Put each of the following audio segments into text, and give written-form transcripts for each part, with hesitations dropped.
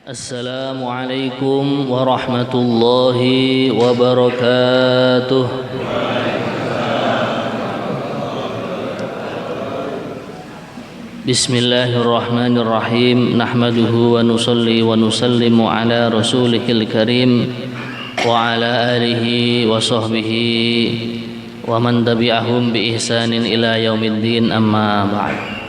Assalamualaikum warahmatullahi wabarakatuh. Bismillahirrahmanirrahim. Nahmaduhu wa nusalli wa nusallimu ala rasulihil karim wa ala alihi wa sahbihi wa man tabi'ahum bi ihsanin ila yaumiddin, amma ba'd.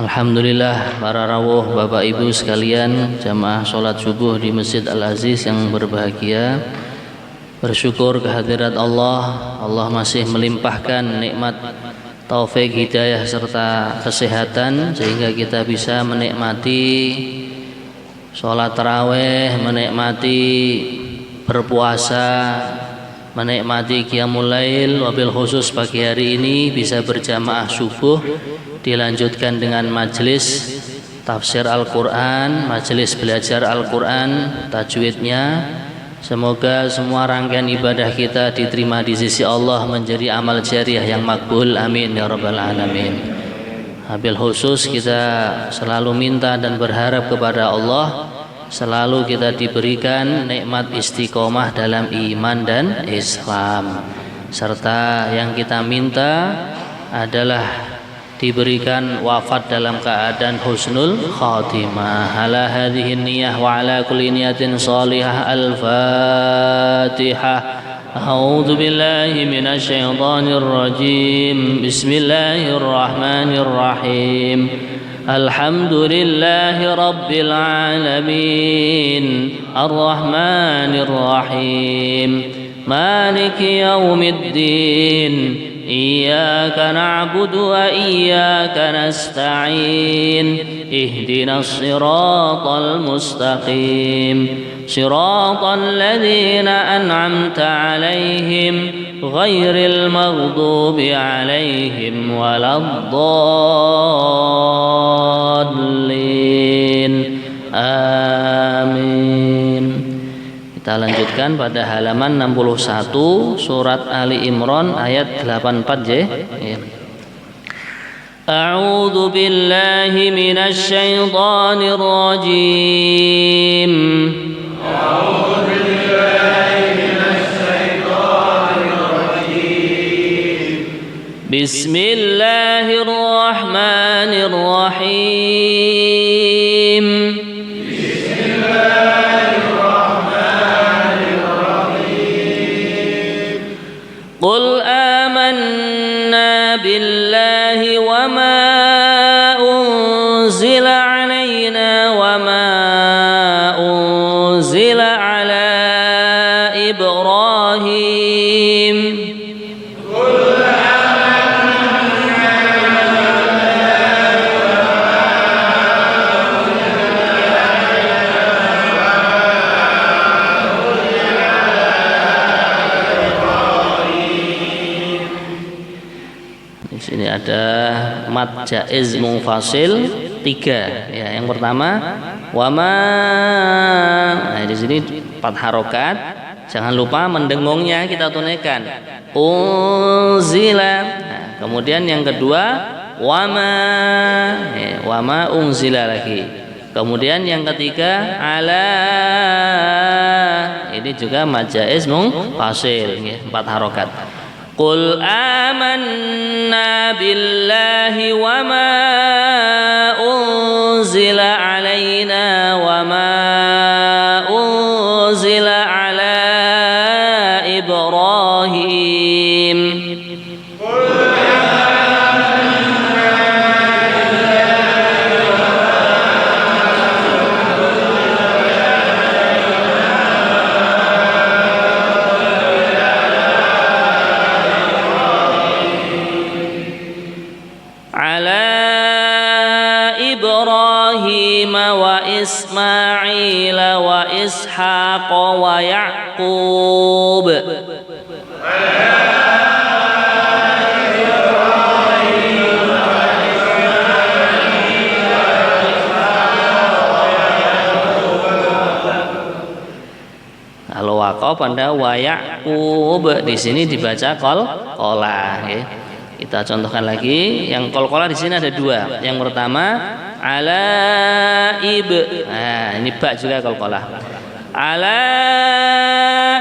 Alhamdulillah, para rawuh Bapak Ibu sekalian, jamaah sholat subuh di Masjid Al-Aziz yang berbahagia, bersyukur kehadirat Allah. Allah masih melimpahkan nikmat taufik, hidayah serta kesehatan sehingga kita bisa menikmati sholat tarawih, menikmati berpuasa, menikmati qiyamul lail, wabil khusus pagi hari ini bisa berjamaah subuh, dilanjutkan dengan majelis tafsir Al-Quran, majelis belajar Al-Quran, tajwidnya. Semoga semua rangkaian ibadah kita diterima di sisi Allah, menjadi amal jariah yang makbul, amin ya rabbal alamin. Wabil khusus kita selalu minta dan berharap kepada Allah selalu kita diberikan nikmat istiqomah dalam iman dan Islam, serta yang kita minta adalah diberikan wafat dalam keadaan husnul khatimah. Ala hadhihi niyyah wa ala kulli niyatin salihah. Al-Fatihah. A'udzu billahi minasy syaithanir rajim. Bismillahirrahmanirrahim. Alhamdulillahi rabbil alamin. Ar-Rahmanir Rahim. Maliki yaumiddin. إياك نعبد وإياك نستعين اهدنا الصراط المستقيم صراط الذين أنعمت عليهم غير المغضوب عليهم ولا الضالين آمين. Kita lanjutkan pada halaman 61 surat Ali Imran ayat 84 J. A'udzu billahi minasy syaithanir rajim. A'udzu billahi minasy syaithanir rajim. Bismillahirrahmanirrahim. قل آمنا بالله وما أنزل علينا وما أنزل على إبراهيم Ini ada mad jaiz munfasil 3 ya. Yang pertama wama, nah di sini 4 harokat, jangan lupa mendengungnya kita tunaikan. Unzila, nah, kemudian yang kedua wama ya, wama unzila lagi, kemudian yang ketiga ala, ini juga mad jaiz munfasil ya, 4 harokat. Qul amanna billahi wa ma unzila alaina wa ma unzila ala Ibrahim. Ismail wa Ishaq wa Yaqub. Kalau waqaf pada wa Yaqub, di sini dibaca qalqalah ya. Kita contohkan lagi, yang qalqalah di sini ada 2. Yang pertama Alaib. Nah, ini ba juga qalqalah. Ala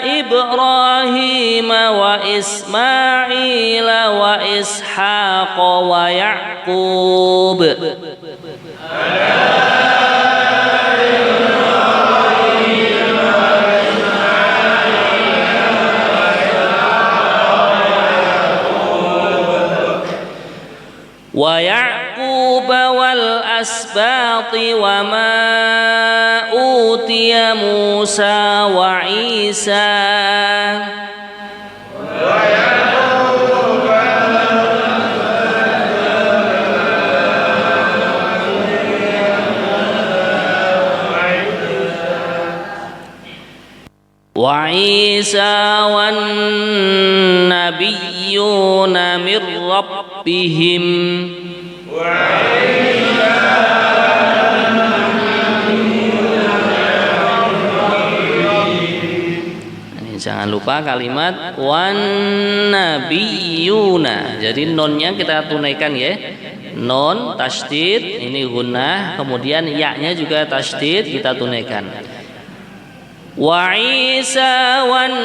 Ibrahim wa Ismail wa Ishaq wa Yaqub. Wa Ya'qub wal asbati wa ma utiya Musa wa Isa. Wa Isa wan nabiyyuna mir rabbihim. Jangan lupa kalimat wan nabiyuna. Jadi nonnya kita tunaikan ya. Non tasydid ini gunnah, kemudian ya-nya juga tasydid kita tunaikan. Wa Isa wan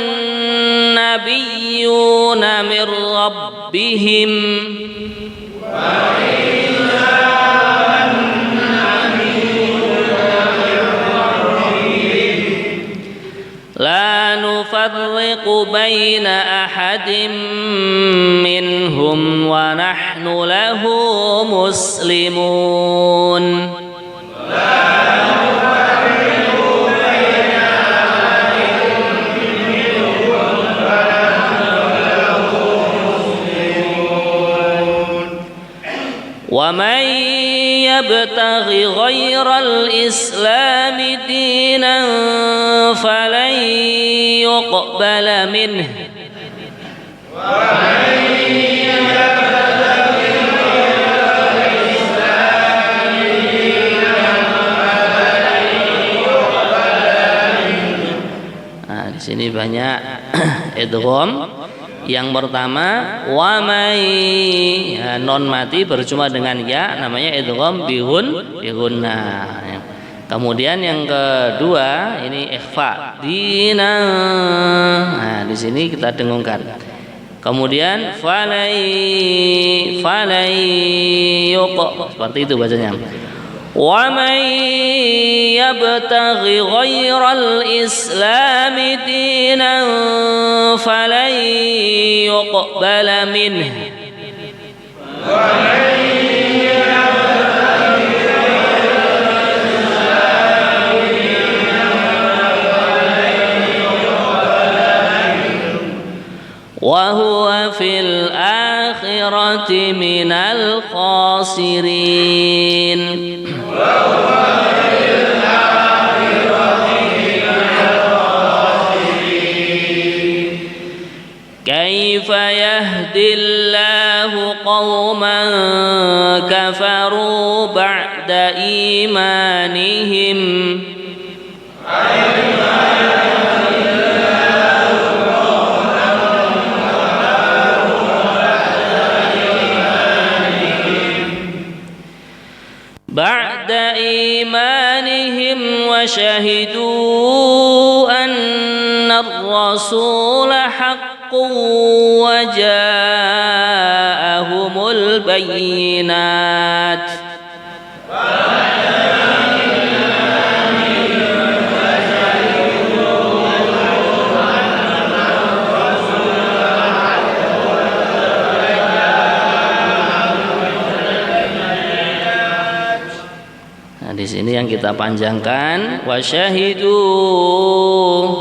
nabiyyuna mir rabbihim. Wa Isa wan nabiyyuna mir rabbihim. La nufarriqu baina ahadin minhum wa nahnu lahu muslimun. ومن يبتغي غير الإسلام دينا فلن يقبل منه Nah, di sini banyak idgham. Yang pertama wa may, ya, non mati berjumpa dengan ya namanya idgham bigunnah. Kemudian yang kedua ini ikhfa dina. Nah, di sini kita dengungkan. Kemudian falai yuq, seperti itu bacanya. Wa may yabtaghi ghairal islami dinan falan yuqbala minhu wa may yabtaghi ghairal islami dinan falan yuqbala minhu wa huwa fil akhirati minal khasirin. كيف يهدي الله قوما كفروا بعد إيمانهم وشهدوا أن الرسول حق وجاءهم البينات Di sini yang kita panjangkan wasyahidu.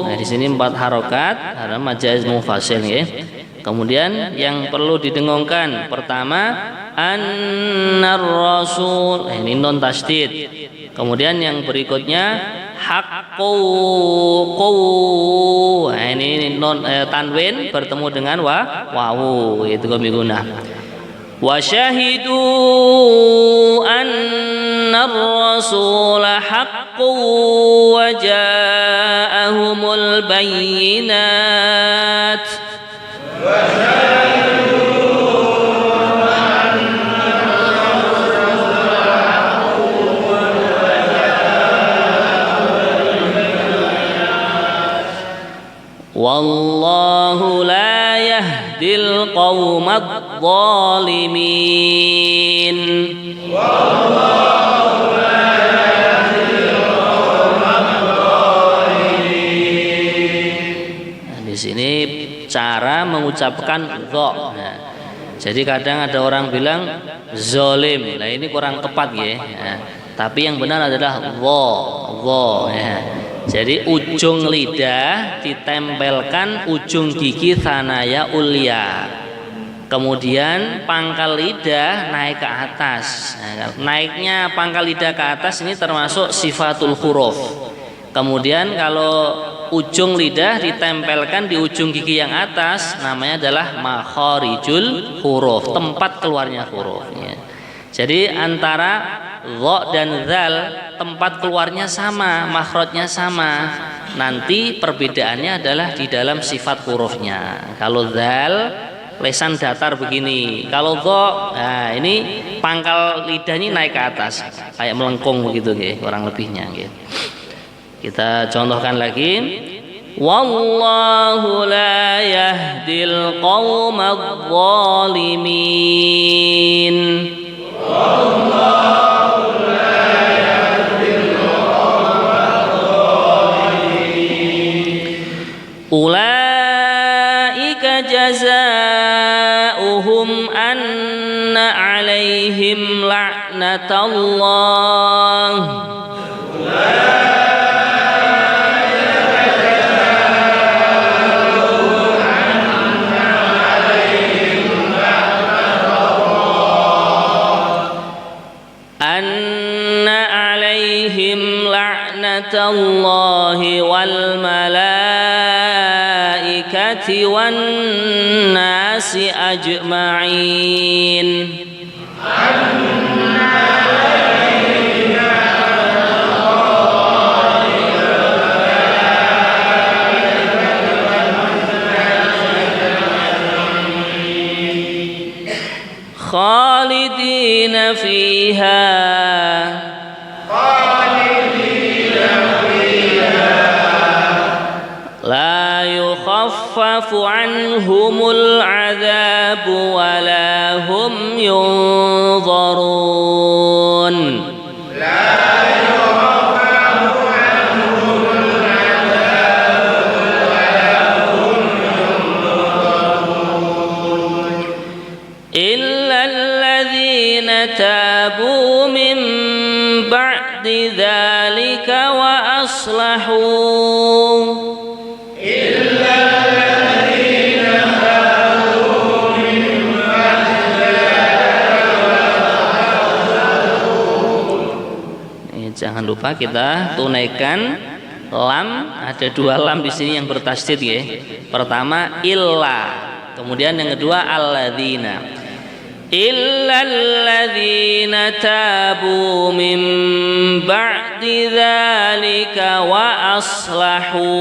Nah, di sini 4 harokat ada majaz mufasil ya. Kemudian yang perlu didengungkan pertama annar rasul. Nah, ini non tasydid. Kemudian yang berikutnya haqqu qu. Nah, ini non tanwin bertemu dengan wawu itu ghamiguna. Wasyahidu annar rasul haqqu wa ja'ahumul bayyinat wallahu la yahdil qaumadh dhalimin. Wallahu la yahdil qaumadh dhalimin. Di sini cara mengucapkan dha. Nah, jadi kadang ada orang bilang zolim. Nah ini kurang tepat ya. Nah, tapi yang benar adalah dha. Ya. Jadi ujung lidah ditempelkan ujung gigi thanaya ulya. Kemudian pangkal lidah naik ke atas. Nah, naiknya pangkal lidah ke atas ini termasuk sifatul huruf. Kemudian kalau ujung lidah ditempelkan di ujung gigi yang atas, namanya adalah makharijul huruf, tempat keluarnya huruf. Jadi antara dha dan dzal tempat keluarnya sama, makhrajnya sama. Nanti perbedaannya adalah di dalam sifat hurufnya. Kalau dzal lesan datar begini. Kalau dha, nah ini pangkal lidah ini naik ke atas, kayak melengkung begitu nggih, kurang lebihnya nggih. Kita contohkan lagi. Wallahu la yahdil qaumadh dhalimin. Wallahu la yahdil qaumadh dhalimin. Ulaika jazaohum anna 'alaihim la'natullah. Allahi wal malaikati wan nasi ajma'in. Khalidina fiha يخفف عنهم العذاب ولا هم ينظرون. لا يخفف عنهم العذاب ولا هم ينظرون إلا الذين تابوا من بعد ذلك وأصلحوا Jangan lupa kita tunaikan lam, ada dua lam di sini yang bertasydid ya. Pertama illa, kemudian yang kedua alladzina. Illalladzina tabu min ba'di dzalika wa aslahu.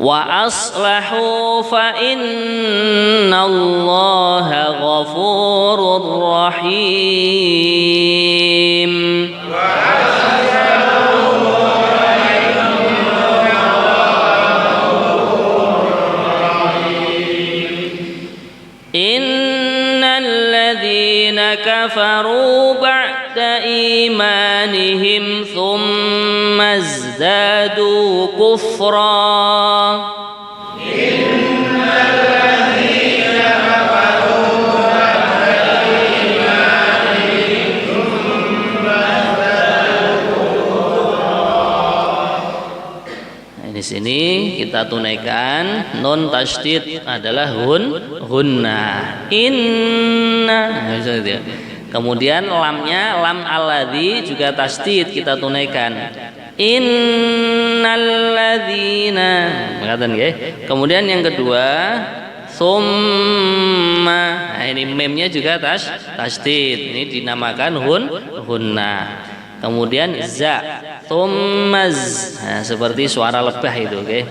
Wa aslahu fa innallaha ghafurur rahim. Innal ladzina kafaru ba'da imanihim thumma izdadu kufra. Di sini kita tunaikan nun tasydid adalah hunna. Inna. Kemudian lamnya lam alladzi juga tasydid kita tunaikan. Innalladzina. Mengatakan nggih. Kemudian yang kedua summa. Nah, ini memnya juga tasydid. Ini dinamakan hunna. Kemudian za, thummaz, nah, seperti suara lebah itu, oke.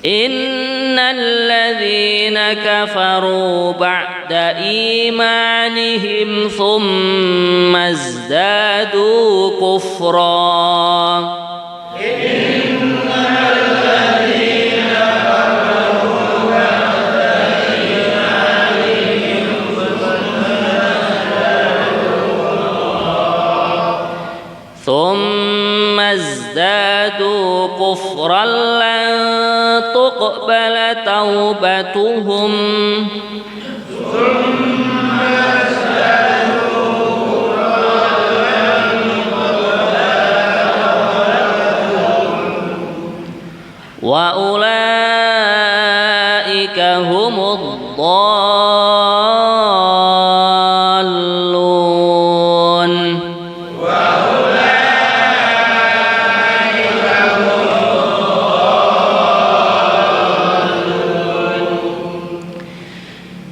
Innalladzina kafaru ba'da imanihim thumma izdadu kufra. ثم ازدادوا كفرا لن تقبل توبتهم وأولئك هم الضالون.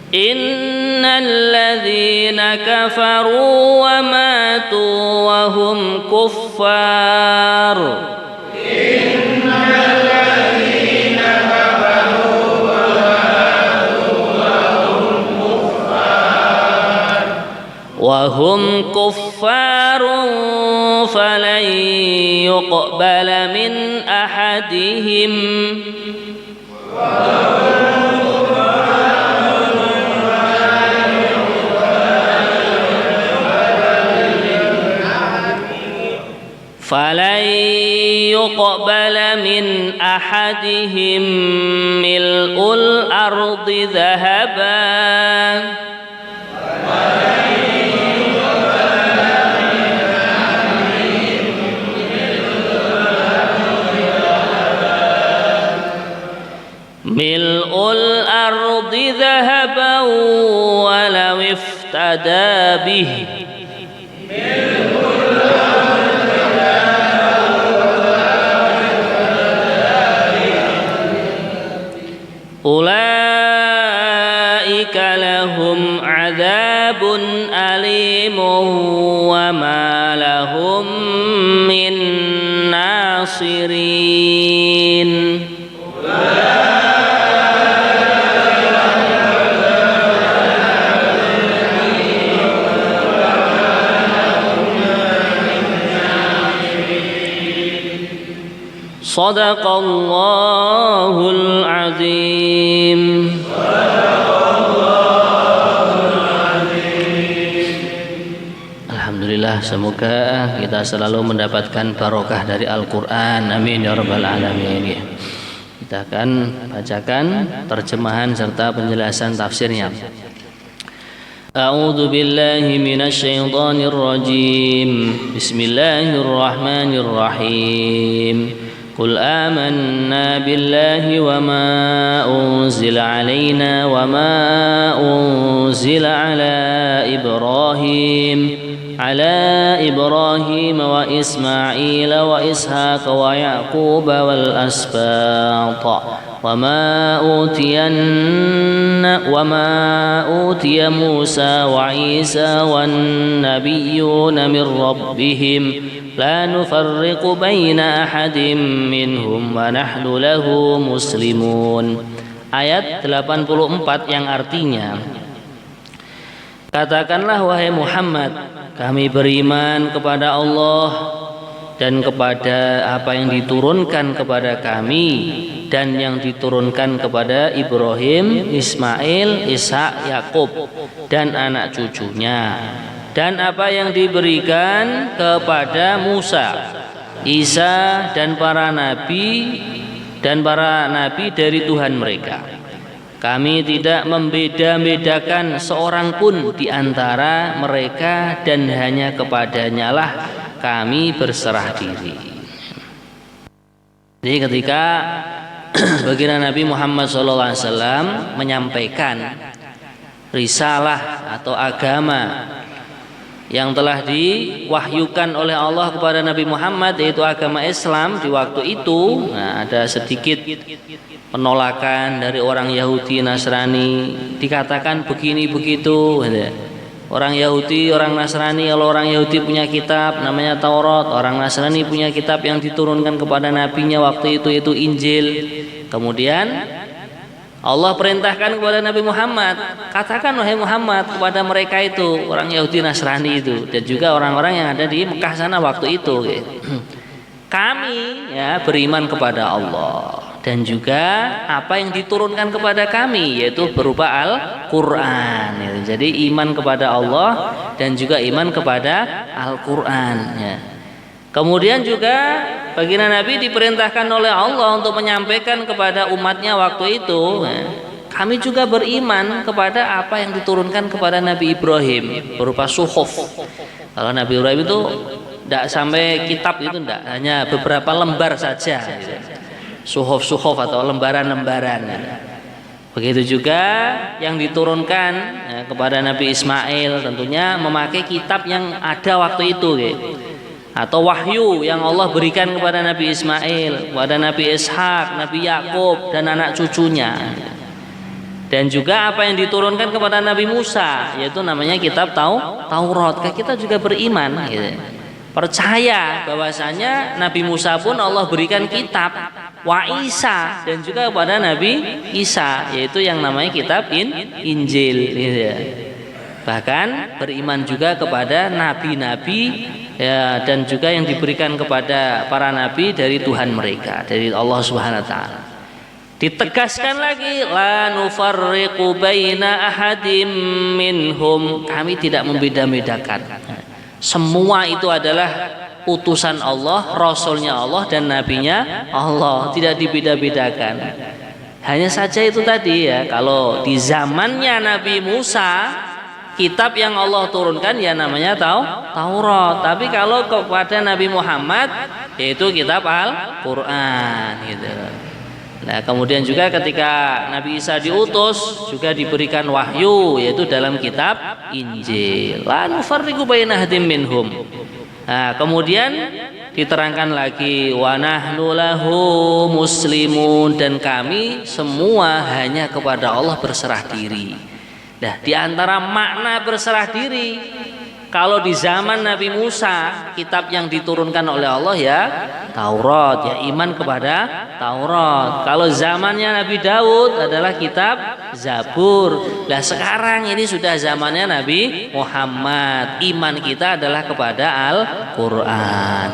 إن الذين كفروا وماتوا وهم كفار وهم كفار فلن يقبل من أحدهم فلن يقبل من أحدهم ملء الأرض ذهبا ملء الأرض ذهبا ولو افتدى به أولئك لهم عذاب أليم وما لهم من ناصرين. صدق الله العظيم. Alhamdulillah, semoga kita selalu mendapatkan barokah dari Al-Quran. Amin ya rabbal alamin. Kita akan bacakan terjemahan serta penjelasan tafsirnya. A'udzu billahi minasyaitonir rajim. Bismillahirrahmanirrahim. قل آمنا بالله وما أنزل علينا وما أنزل على إبراهيم وإسماعيل وإسحاق ويعقوب والأسباط وما أوتي موسى وعيسى والنبيون من ربهم لا نفرق بين أحد منهم ونحن له مسلمون. Ayat 84 yang artinya, katakanlah wahai Muhammad, kami beriman kepada Allah dan kepada apa yang diturunkan kepada kami dan yang diturunkan kepada Ibrahim, Ismail, Ishak, Yakub dan anak cucunya, dan apa yang diberikan kepada Musa, Isa dan para nabi dari Tuhan mereka. Kami tidak membeda-bedakan seorang pun di antara mereka dan hanya kepadanya lah kami berserah diri. Jadi ketika baginda Nabi Muhammad SAW menyampaikan risalah atau agama yang telah diwahyukan oleh Allah kepada Nabi Muhammad, yaitu agama Islam, di waktu itu ada sedikit penolakan dari orang Yahudi Nasrani, dikatakan begini begitu. Orang Yahudi, orang Nasrani, kalau orang Yahudi punya kitab namanya Taurat, orang Nasrani punya kitab yang diturunkan kepada nabinya waktu itu yaitu Injil. Kemudian Allah perintahkan kepada Nabi Muhammad, katakan wahai Muhammad kepada mereka itu, orang Yahudi Nasrani itu, dan juga orang-orang yang ada di Mekah sana waktu itu, kami ya beriman kepada Allah dan juga apa yang diturunkan kepada kami, yaitu berupa Al-Quran. Jadi iman kepada Allah dan juga iman kepada Al-Quran. Ya. Kemudian juga baginda Nabi diperintahkan oleh Allah untuk menyampaikan kepada umatnya waktu itu, kami juga beriman kepada apa yang diturunkan kepada Nabi Ibrahim berupa suhuf. Kalau Nabi Ibrahim itu tidak sampai kitab, itu tidak, hanya beberapa lembar saja, suhuf-suhuf atau lembaran-lembaran. Begitu juga yang diturunkan kepada Nabi Ismail, tentunya memakai kitab yang ada waktu itu, atau wahyu yang Allah berikan kepada Nabi Ismail, kepada Nabi Ishak, Nabi Yakub dan anak cucunya. Dan juga apa yang diturunkan kepada Nabi Musa, yaitu namanya kitab Taurat. Kita juga beriman, percaya bahwasanya Nabi Musa pun Allah berikan kitab, wa Isa, dan juga kepada Nabi Isa, yaitu yang namanya kitab Injil. Bahkan beriman juga kepada nabi-nabi ya, dan juga yang diberikan kepada para nabi dari Tuhan mereka, dari Allah Subhanahu wa taala. Ditegaskan lagi, la nufarriqu baina ahadim minhum, kami tidak membeda-bedakan. Semua itu adalah utusan Allah, rasulnya Allah dan nabinya Allah, tidak dibeda-bedakan. Hanya saja itu tadi ya, kalau di zamannya Nabi Musa kitab yang Allah turunkan ya namanya Taurat. Tapi kalau kepada Nabi Muhammad yaitu kitab Al-Quran gitu. Nah kemudian juga ketika Nabi Isa diutus juga diberikan wahyu, yaitu dalam kitab Injil. La nufarriqu baina ahadin minhum. Nah kemudian diterangkan lagi, wa nahnu lahu muslimun, dan kami semua hanya kepada Allah berserah diri. Nah, di antara makna berserah diri, kalau di zaman Nabi Musa kitab yang diturunkan oleh Allah ya Taurat, ya iman kepada Taurat. Kalau zamannya Nabi Daud adalah kitab Zabur. Nah sekarang ini sudah zamannya Nabi Muhammad, iman kita adalah kepada Al-Quran.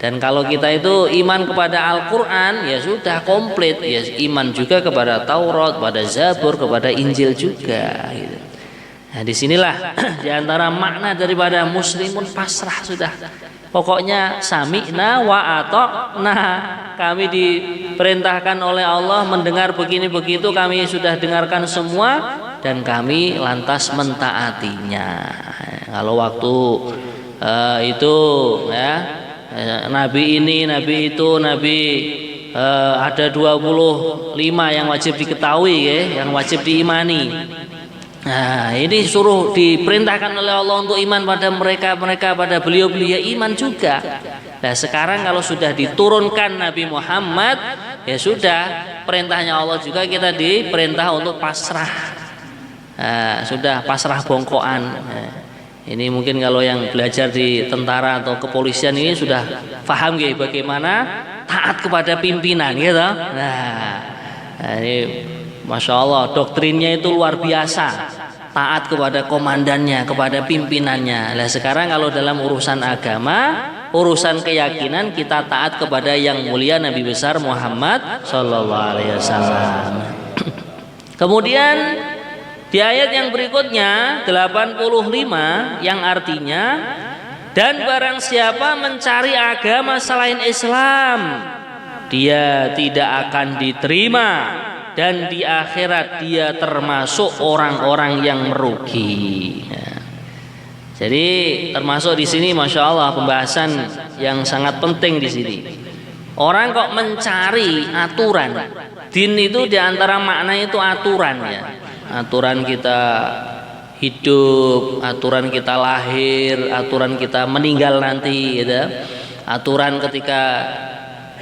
Dan kalau kita itu iman kepada Al-Quran ya sudah komplit, ya iman juga kepada Taurat, kepada Zabur, kepada Injil juga gitu. Nah disinilah diantara makna daripada muslimun pasrah sudah. Pokoknya sami'na wa ata'na, kami diperintahkan oleh Allah mendengar begini begitu, kami sudah dengarkan semua dan kami lantas mentaatinya. Kalau waktu itu ya Nabi ini, Nabi itu, Nabi ada 25 yang wajib diketahui ya, yang wajib diimani. Nah ini suruh diperintahkan oleh Allah untuk iman pada mereka pada beliau-beliau, ya iman juga. Nah sekarang kalau sudah diturunkan Nabi Muhammad ya sudah, perintahnya Allah juga kita diperintah untuk pasrah. Nah, sudah pasrah bongkoan. Nah, ini mungkin kalau yang belajar di tentara atau kepolisian ini sudah paham ya bagaimana taat kepada pimpinan gitu. Nah ini Masya Allah doktrinnya itu luar biasa, taat kepada komandannya, kepada pimpinannya. Nah sekarang kalau dalam urusan agama, urusan keyakinan, kita taat kepada yang mulia Nabi besar Muhammad Sallallahu Alaihi Wasallam. Kemudian di ayat yang berikutnya 85 yang artinya, dan barang siapa mencari agama selain Islam, dia tidak akan diterima, dan di akhirat dia termasuk orang-orang yang merugi. Jadi termasuk di sini Masya Allah pembahasan yang sangat penting di sini. Orang kok mencari aturan, din itu diantara maknanya itu aturan ya. Aturan kita hidup, aturan kita lahir, aturan kita meninggal nanti gitu. Aturan ketika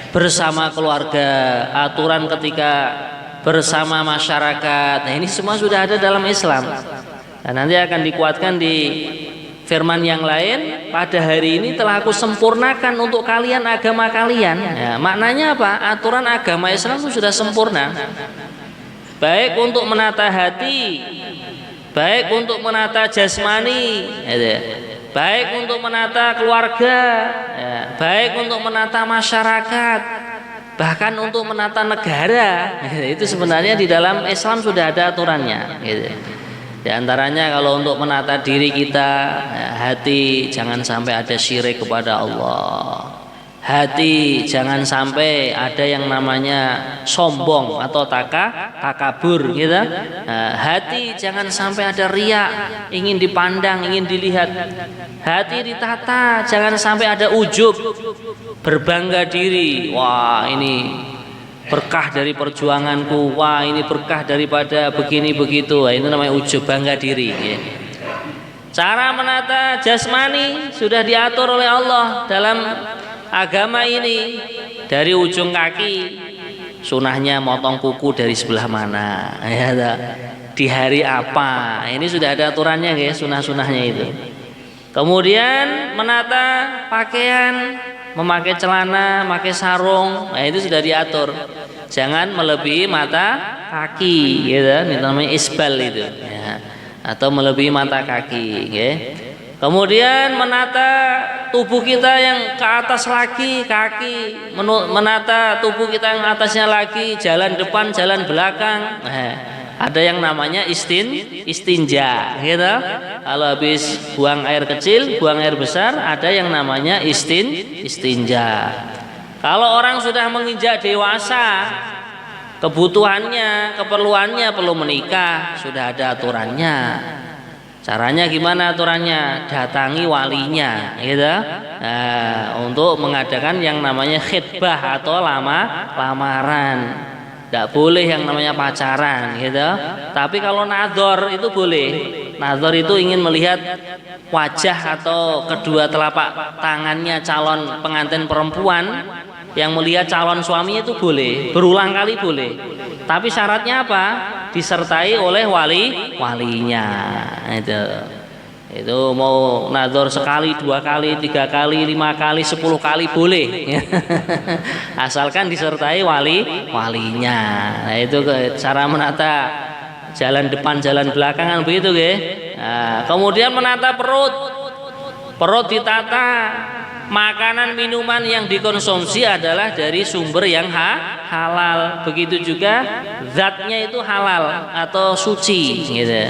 bersama keluarga, aturan ketika bersama masyarakat. Nah ini semua sudah ada dalam Islam. Dan nanti akan dikuatkan di firman yang lain, pada hari ini telah aku sempurnakan untuk kalian agama kalian. Ya, maknanya apa? Aturan agama Islam itu sudah sempurna. Baik untuk menata hati, baik untuk menata jasmani, ya, baik untuk menata keluarga, ya, baik untuk menata masyarakat, bahkan untuk menata negara. Itu sebenarnya di dalam Islam sudah ada aturannya. Gitu. Di antaranya kalau untuk menata diri kita, hati jangan sampai ada syirik kepada Allah. Hati jangan sampai ada yang namanya sombong atau takabur gitu. Hati jangan sampai ada riya, ingin dipandang, ingin dilihat. Hati ditata, jangan sampai ada ujub, berbangga diri. Wah, ini berkah dari perjuanganku, wah ini berkah daripada begini begitu. Itu namanya ujub, bangga diri ya. Cara menata jasmani sudah diatur oleh Allah dalam agama ini. Dari ujung kaki, sunahnya motong kuku dari sebelah mana ya, di hari apa, ini sudah ada aturannya guys, sunah-sunahnya itu. Kemudian menata pakaian, memakai celana, memakai sarung, nah itu sudah diatur. Jangan melebihi mata kaki, gitu. Itu namanya isbal itu, ya. Atau melebihi mata kaki. Ya. Kemudian menata tubuh kita yang ke atas lagi, kaki, menata tubuh kita yang atasnya lagi, jalan depan, jalan belakang. Nah, ada yang namanya istinja, gitu. Kalau habis buang air kecil, buang air besar, ada yang namanya istinja. Kalau orang sudah menginjak dewasa, kebutuhannya, keperluannya perlu menikah, sudah ada aturannya. Caranya gimana aturannya? Datangi walinya, gitu. Nah, untuk mengadakan yang namanya khitbah atau lamaran. Tidak boleh yang namanya pacaran, gitu. Tapi kalau nador itu boleh. Nador itu ingin melihat wajah atau kedua telapak tangannya calon pengantin perempuan, yang melihat calon suaminya itu boleh, berulang kali boleh. Tapi syaratnya apa? Disertai oleh walinya. Itu mau nador sekali, 2 kali, 3 kali, 5 kali, 10 kali boleh. Asalkan disertai walinya. Nah, itu cara menata jalan depan, jalan belakang kan begitu, guys. Nah, kemudian menata perut. Perut ditata. Makanan minuman yang dikonsumsi adalah dari sumber yang halal. Begitu juga zatnya itu halal atau suci, gitu.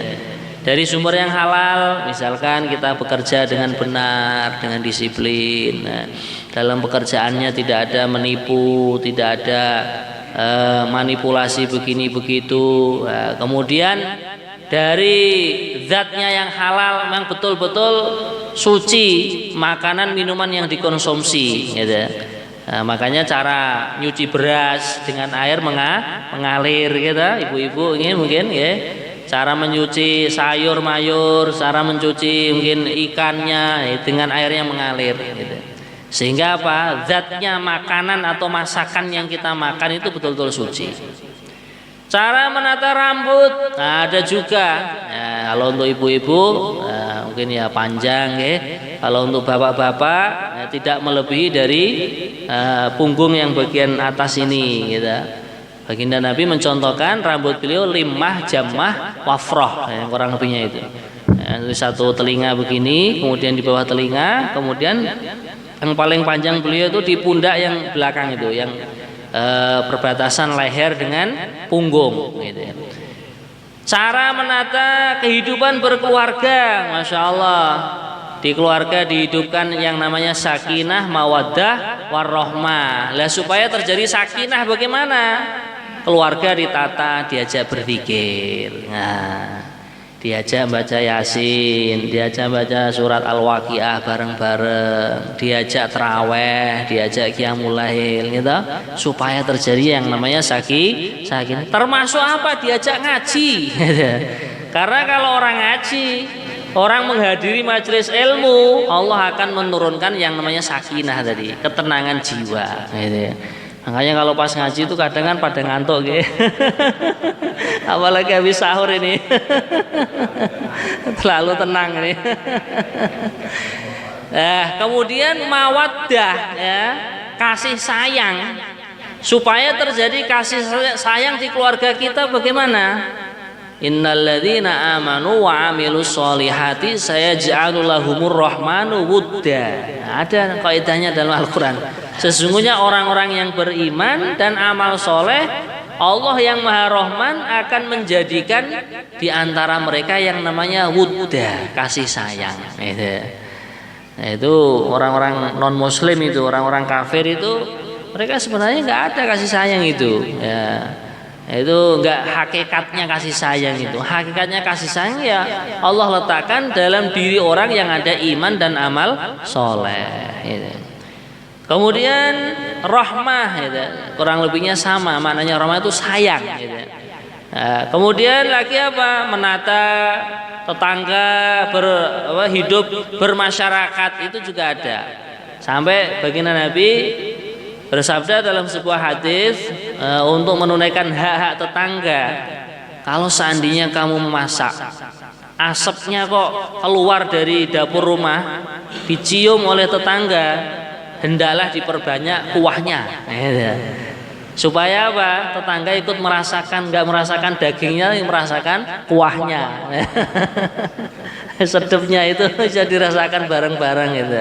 Dari sumber yang halal, misalkan kita bekerja dengan benar, dengan disiplin. Nah, dalam pekerjaannya tidak ada menipu, tidak ada manipulasi begini begitu. Nah, kemudian dari zatnya yang halal, memang betul-betul suci makanan minuman yang dikonsumsi, gitu. Nah, makanya cara nyuci beras dengan air mengalir, gitu. Ibu-ibu ini mungkin, ya. Cara mencuci sayur mayur, cara mencuci mungkin ikannya dengan air yang mengalir, gitu. Sehingga apa? Zatnya makanan atau masakan yang kita makan itu betul-betul suci. Cara menata rambut, nah, ada juga. Ya, kalau untuk ibu-ibu mungkin ya panjang, ya. Kalau untuk bapak-bapak ya, tidak melebihi dari punggung yang bagian atas ini, gitu. Baginda Nabi mencontohkan rambut beliau limah, jamah, wafroh, ya, kurang lebihnya itu. Ya, satu telinga begini, kemudian di bawah telinga, kemudian yang paling panjang beliau itu di pundak yang belakang itu, yang perbatasan leher dengan punggung, gitu. Cara menata kehidupan berkeluarga, masya Allah, di keluarga dihidupkan yang namanya sakinah, mawaddah, warahmah. Lah supaya terjadi sakinah bagaimana? Keluarga ditata, diajak berzikir, nah, diajak baca Yasin, diajak baca surat Al-Waqiah bareng-bareng, diajak taraweh, diajak qiyamul lail, gitu, supaya terjadi yang namanya sakinah. Termasuk apa? Diajak ngaji. Karena kalau orang ngaji, orang menghadiri majelis ilmu, Allah akan menurunkan yang namanya sakinah tadi, ketenangan jiwa, gitu. Makanya kalau pas ngaji itu kadang kan pada ngantuk gitu. Apalagi habis sahur ini. Terlalu tenang ini. Kemudian mawaddah ya, kasih sayang. Supaya terjadi kasih sayang di keluarga kita bagaimana? Innalladzina amanu wa amilus solihati sayaj'alu lahumur rahmanu wudda. Ada kaidahnya dalam Al-Quran. Sesungguhnya orang-orang yang beriman dan amal soleh, Allah yang Maha Rahman akan menjadikan di antara mereka yang namanya wudda, kasih sayang. Itu orang-orang non Muslim itu, orang-orang kafir itu, mereka sebenarnya nggak ada kasih sayang itu. Ya. Itu enggak hakikatnya kasih sayang itu. Hakikatnya kasih sayang ya Allah letakkan dalam diri orang yang ada iman dan amal soleh gitu. Kemudian rahmah gitu. Kurang lebihnya sama, maknanya rahmah itu sayang gitu. Kemudian lagi apa? Menata tetangga, hidup bermasyarakat itu juga ada. Sampai baginda Nabi bersabda dalam sebuah hadis untuk menunaikan hak-hak tetangga. Kalau seandainya kamu memasak, asapnya kok keluar dari dapur rumah, dicium oleh tetangga, hendaklah diperbanyak kuahnya. Supaya apa? Tetangga ikut merasakan, nggak merasakan dagingnya, merasakan kuahnya. Sedapnya itu bisa dirasakan bareng-bareng gitu.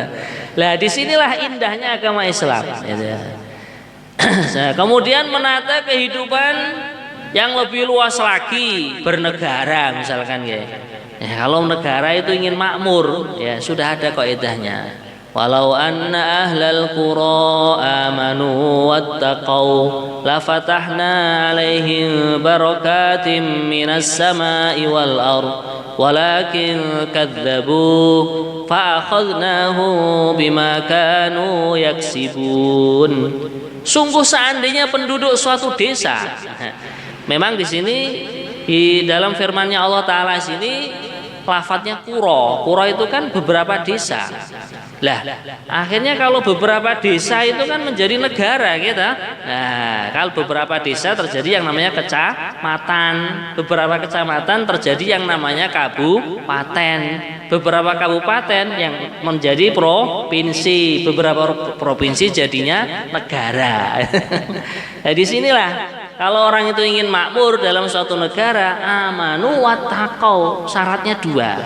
Lah disinilah indahnya agama Islam. Gitu. Nah, kemudian menata kehidupan yang lebih luas lagi, bernegara misalkan ya. Kalau negara itu ingin makmur, ya sudah ada kaidahnya. Walau anna ahlal qura amanu wattaqau lafatahna alaihim barakatim minas sama'i wal ard walakin kadzabu fa'akhadnahu bima kanu yaksibun. Sungguh seandainya penduduk suatu desa, memang di sini di dalam firman-Nya Allah Ta'ala sini lafadznya qura. Qura itu kan beberapa desa. Lah, akhirnya kalau beberapa desa itu kan menjadi negara gitu. Nah, kalau beberapa desa terjadi yang namanya kecamatan, beberapa kecamatan terjadi yang namanya kabupaten, beberapa kabupaten yang menjadi provinsi, beberapa provinsi jadinya negara. Nah, disinilah kalau orang itu ingin makmur dalam suatu negara, amanu wattaqau, syaratnya dua,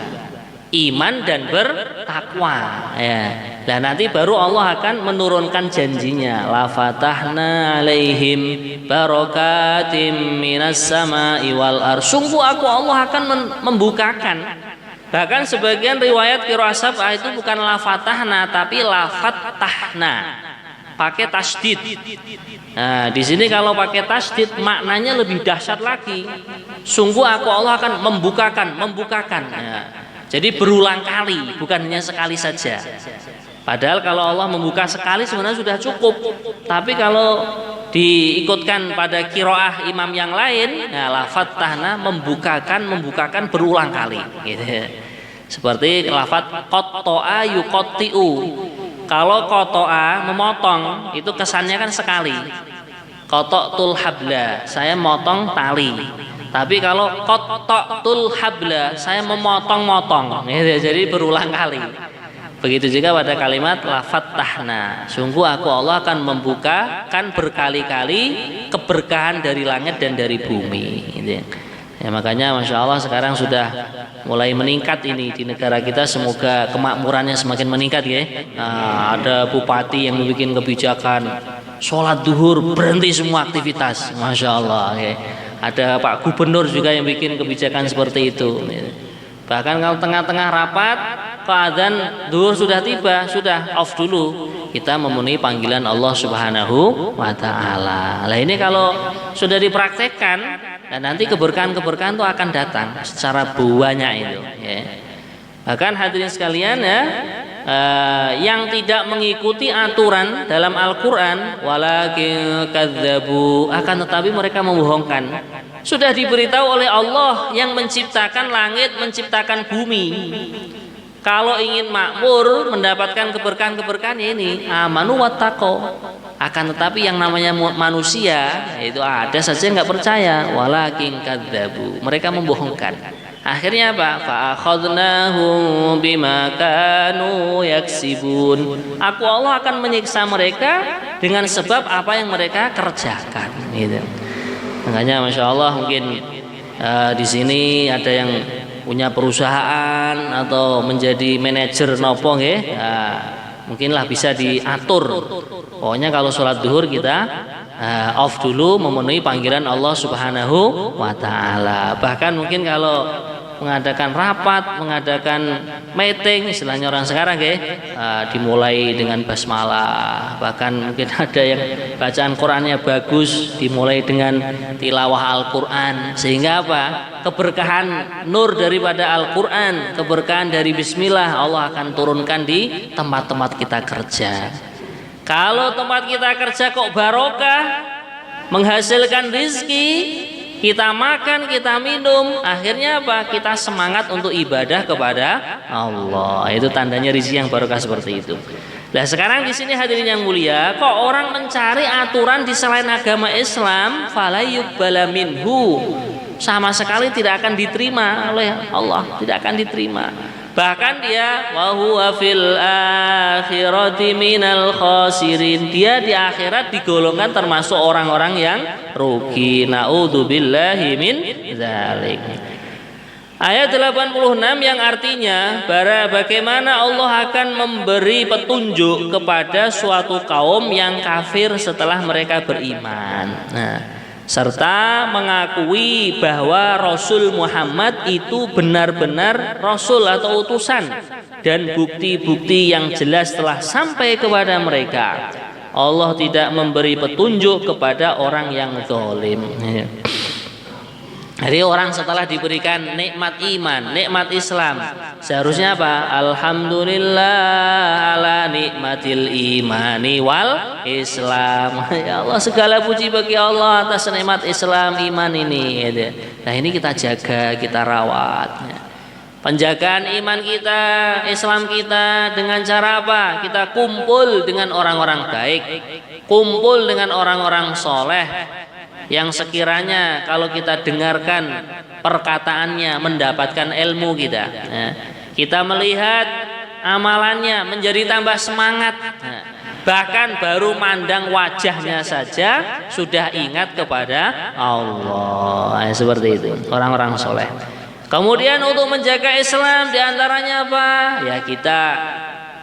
iman dan bertakwa ya. Nah nanti baru Allah akan menurunkan janjinya, la fatahna alaihim barakatim minas sama'i wal ardh. Sungguh aku Allah akan membukakan. Bahkan sebagian riwayat qiraah sab'ah itu bukan la fatahna tapi la fatahna, pakai tasdid. Nah, di sini kalau pakai tasdid maknanya lebih dahsyat lagi. Sungguh aku Allah akan membukakan. Ya. Jadi berulang kali, bukan hanya sekali saja. Padahal kalau Allah membuka sekali sebenarnya sudah cukup. Tapi kalau diikutkan pada qiraah imam yang lain, nah, lafaz tahna membukakan berulang kali. Gitu. Seperti lafaz qatta'a yuqatti'u. Kalau qatta'a memotong, itu kesannya kan sekali. Qata'tul habla, saya motong tali. Tapi kalau qatta'tul habla, saya memotong-motong. Jadi berulang kali. Begitu juga pada kalimat lafaz tahna. Sungguh aku Allah akan membukakan berkali-kali keberkahan dari langit dan dari bumi. Ya, makanya Masya Allah sekarang sudah mulai meningkat ini di negara kita. Semoga kemakmurannya semakin meningkat ya. Nah, ada bupati yang membuat kebijakan sholat duhur berhenti semua aktivitas, Masya Allah ya. Ada Pak Gubernur juga yang bikin kebijakan seperti itu. Bahkan kalau tengah-tengah rapat adzan duhur sudah tiba, sudah off dulu, kita memenuhi panggilan Allah Subhanahu wa Ta'ala. Nah ini kalau sudah dipraktekkan, dan nanti keberkahan-keberkahan itu akan datang secara banyak itu ya. Bahkan hadirin sekalian ya, yang tidak mengikuti aturan dalam Al-Quran, walakin kadzabu, akan tetapi mereka membohongkan. Sudah diberitahu oleh Allah yang menciptakan langit, menciptakan bumi. Kalau ingin makmur, mendapatkan keberkahan-keberkahan ini, amanu wattaqau, Akan tetapi yang namanya manusia itu ada saja nggak percaya, walakin kadzabu, mereka membohongkan. Akhirnya apa? Fa'akhadnahum bima kanu yaksibun. Aku Allah akan menyiksa mereka dengan sebab apa yang mereka kerjakan. Gitu. Makanya masya Allah mungkin di sini ada yang punya perusahaan atau menjadi manajer nopo nggih. Mungkinlah bisa diatur. Pokoknya kalau sholat duhur kita off dulu memenuhi panggilan Allah Subhanahu wa taala. Bahkan mungkin kalau mengadakan rapat, mengadakan meeting, istilahnya orang sekarang dimulai dengan basmalah. Bahkan mungkin ada yang bacaan Qur'annya bagus, dimulai dengan tilawah Al-Qur'an. Sehingga apa? Keberkahan nur daripada Al-Qur'an, keberkahan dari bismillah Allah akan turunkan di tempat-tempat kita kerja. Kalau tempat kita kerja kok barokah, menghasilkan rizki, kita makan, kita minum, akhirnya apa? Kita semangat untuk ibadah kepada Allah. Itu tandanya rizki yang barokah seperti itu. Nah sekarang di sini hadirin yang mulia, kok orang mencari aturan di selain agama Islam, falayubbala minhu, sama sekali tidak akan diterima oleh Allah, tidak akan diterima. Bahkan dia wa huwa fil akhirati minal khasirin, dia di akhirat digolongkan termasuk orang-orang yang rugi. Naudzubillahi min dzalik. Ayat 86 yang artinya bagaimana Allah akan memberi petunjuk kepada suatu kaum yang kafir setelah mereka beriman. Nah, serta mengakui bahwa Rasul Muhammad itu benar-benar Rasul atau utusan, dan bukti-bukti yang jelas telah sampai kepada mereka. Allah tidak memberi petunjuk kepada orang yang zalim. Jadi orang setelah diberikan nikmat iman, nikmat Islam, seharusnya apa? Alhamdulillah ala nikmatil imani wal Islam. Ya Allah, segala puji bagi Allah atas nikmat Islam, iman ini. Nah ini kita jaga, kita rawat. Penjagaan iman kita, Islam kita dengan cara apa? Kita kumpul dengan orang-orang baik, kumpul dengan orang-orang soleh, yang sekiranya kalau kita dengarkan perkataannya mendapatkan ilmu kita, kita melihat amalannya menjadi tambah semangat, bahkan baru mandang wajahnya saja sudah ingat kepada Allah. Seperti itu orang-orang soleh. Kemudian untuk menjaga Islam diantaranya apa? Ya kita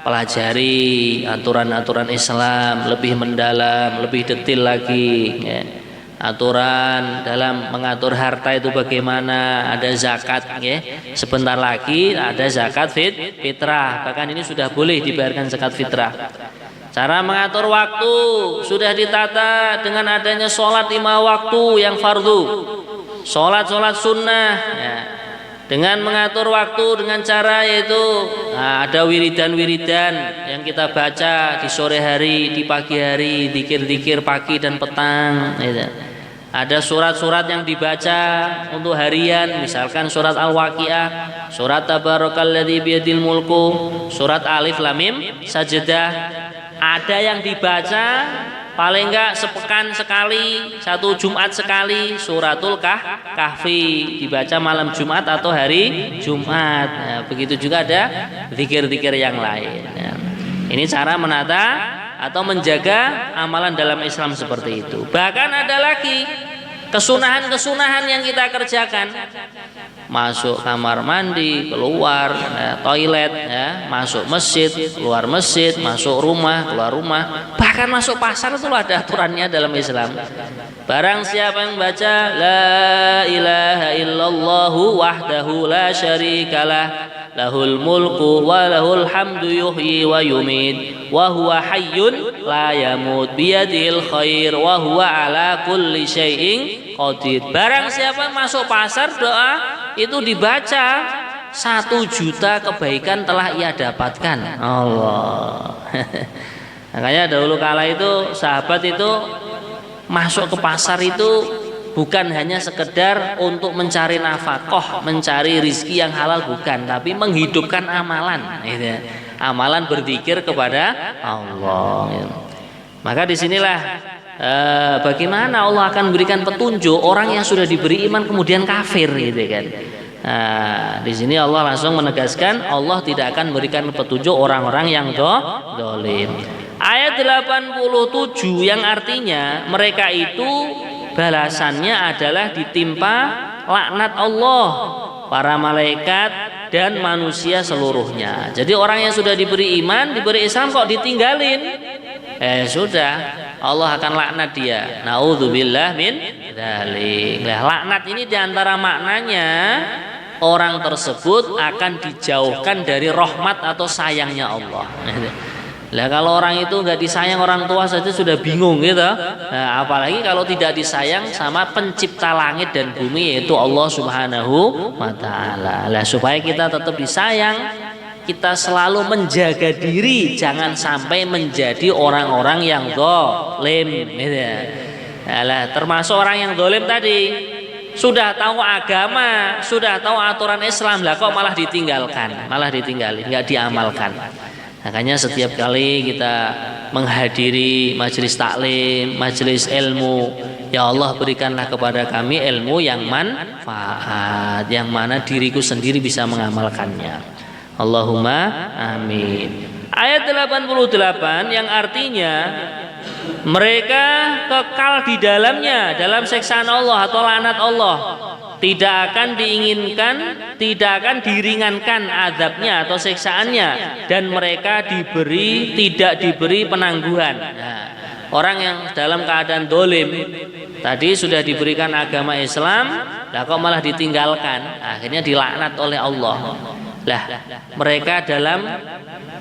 pelajari aturan-aturan Islam lebih mendalam, lebih detail lagi. Aturan dalam mengatur harta itu bagaimana, ada zakat sebentar lagi ada zakat fitrah, bahkan ini sudah boleh dibayarkan zakat fitrah. Cara mengatur waktu sudah ditata dengan adanya sholat 5 waktu yang fardu, sholat sunnah dengan mengatur waktu dengan cara yaitu ada wiridan-wiridan yang kita baca di sore hari, di pagi hari, zikir-zikir pagi dan petang. Ada surat-surat yang dibaca untuk harian, misalkan surat Al-Waqiah, surat Tabarakalladzi biyadil mulku, surat Alif Lam Mim Sajdah. Ada yang dibaca paling enggak sepekan sekali, 1 Jumat sekali, suratul Kahfi dibaca malam Jumat atau hari Jumat. Nah, begitu juga ada zikir-zikir yang lain. Ini cara menata atau menjaga amalan dalam Islam seperti itu. Bahkan ada lagi kesunahan-kesunahan yang kita kerjakan. Masuk kamar mandi, keluar toilet, masuk masjid, keluar masjid, masuk rumah, keluar rumah, bahkan masuk pasar itu ada aturannya dalam Islam. Barang siapa yang baca la ilaha illallah wahdahu la syarikalah lahul mulku wa lahul hamdu yuhyi wa yumit wa huwa hayyun la yamut biyadil khair wa huwa ala kulli syai'in qadir. Barang siapa masuk pasar doa itu dibaca, 1 juta kebaikan telah ia dapatkan. Allah. Makanya dahulu kala itu sahabat itu masuk ke pasar itu bukan hanya sekedar untuk mencari nafkah, mencari rizki yang halal, bukan, tapi menghidupkan amalan. Amalan berzikir kepada Allah. Maka disinilah bagaimana Allah akan memberikan petunjuk orang yang sudah diberi iman kemudian kafir gitu kan. Di sini Allah langsung menegaskan Allah tidak akan memberikan petunjuk orang-orang yang zalim. Ayat 87 yang artinya mereka itu balasannya adalah ditimpa laknat Allah, para malaikat dan manusia seluruhnya. Jadi orang yang sudah diberi iman, diberi Islam kok ditinggalin, sudah Allah akan laknat dia. Naudzubillah min dzalik. Nah, laknat ini diantara maknanya orang tersebut akan dijauhkan dari rahmat atau sayangnya Allah. Lah kalau orang itu nggak disayang orang tua saja sudah bingung gitu. Nah, apalagi kalau tidak disayang sama pencipta langit dan bumi yaitu Allah Subhanahu wa taala. Lah supaya kita tetap disayang, kita selalu menjaga diri jangan sampai menjadi orang-orang yang zalim gitu ya. Nah, termasuk orang yang zalim tadi sudah tahu agama, sudah tahu aturan Islam, lah kok malah ditinggalkan, malah ditinggalin, nggak diamalkan. Makanya setiap kali kita menghadiri majelis taklim, majelis ilmu, ya Allah berikanlah kepada kami ilmu yang manfaat, yang mana diriku sendiri bisa mengamalkannya. Allahumma amin. Ayat 88 yang artinya mereka kekal di dalamnya, dalam siksaan Allah atau laknat Allah. Tidak akan diinginkan, tidak akan diringankan azabnya atau siksaannya, dan mereka tidak diberi penangguhan. Nah, orang yang dalam keadaan dolim tadi sudah diberikan agama Islam, lah kok malah ditinggalkan, akhirnya dilaknat oleh Allah. Lah mereka dalam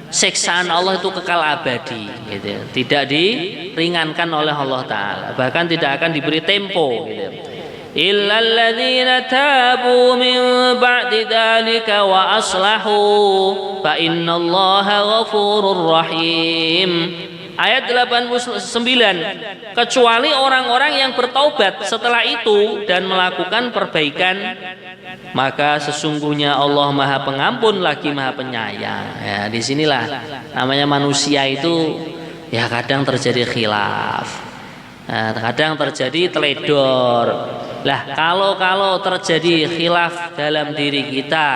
siksaan Allah itu kekal abadi, gitu. Tidak diringankan oleh Allah Taala, bahkan tidak akan diberi tempo. Gitu. Illal ladzina tabu min ba'di dzalika wa aslahu fa innallaha ghafurur rahim. Ayat 89, kecuali orang-orang yang bertaubat setelah itu dan melakukan perbaikan, maka sesungguhnya Allah Maha Pengampun lagi Maha Penyayang. Ya, disinilah namanya manusia itu ya kadang terjadi khilaf, kadang terjadi teledor. Lah kalau terjadi khilaf dalam diri kita,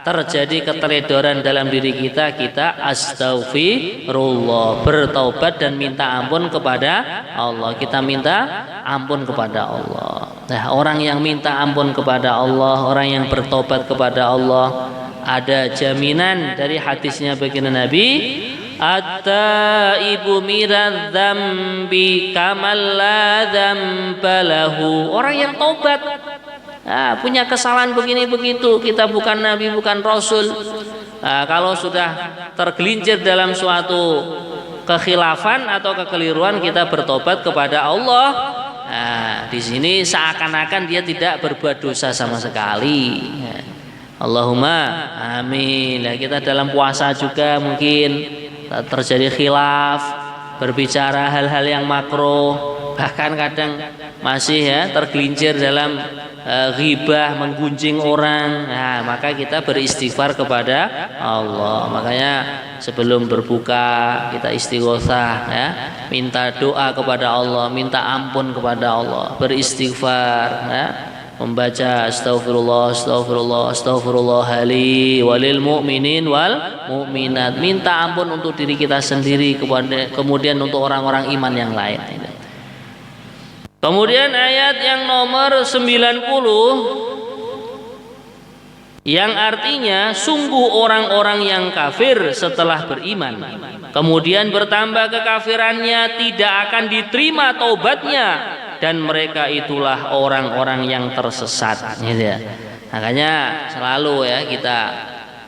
terjadi keteledoran dalam diri kita, kita astaghfirullah, bertaubat dan minta ampun kepada Allah. Kita minta ampun kepada Allah. Nah, orang yang minta ampun kepada Allah, orang yang bertobat kepada Allah, ada jaminan dari hadisnya baginda Nabi, at-taibu minadz dzambi kamal la dzamba lahu. Orang yang tobat, punya kesalahan begini begitu, kita bukan nabi, bukan rasul. Kalau sudah tergelincir dalam suatu kekhilafan atau kekeliruan, kita bertobat kepada Allah. Di sini seakan-akan dia tidak berbuat dosa sama sekali. Allahumma amin. Nah, kita dalam puasa juga mungkin terjadi khilaf, berbicara hal-hal yang makruh, bahkan kadang masih tergelincir dalam ghibah, menggunjing orang. Nah, maka kita beristighfar kepada Allah. Makanya sebelum berbuka kita istighosah, minta doa kepada Allah, minta ampun kepada Allah, beristighfar, membaca astaghfirullah astaghfirullah astaghfirullahali walil mu'minin wal mu'minat, minta ampun untuk diri kita sendiri, kemudian untuk orang-orang iman yang lain. Kemudian ayat yang nomor 90 yang artinya sungguh orang-orang yang kafir setelah beriman kemudian bertambah kekafirannya tidak akan diterima taubatnya, dan mereka itulah orang-orang yang tersesat, gitu ya. Makanya selalu kita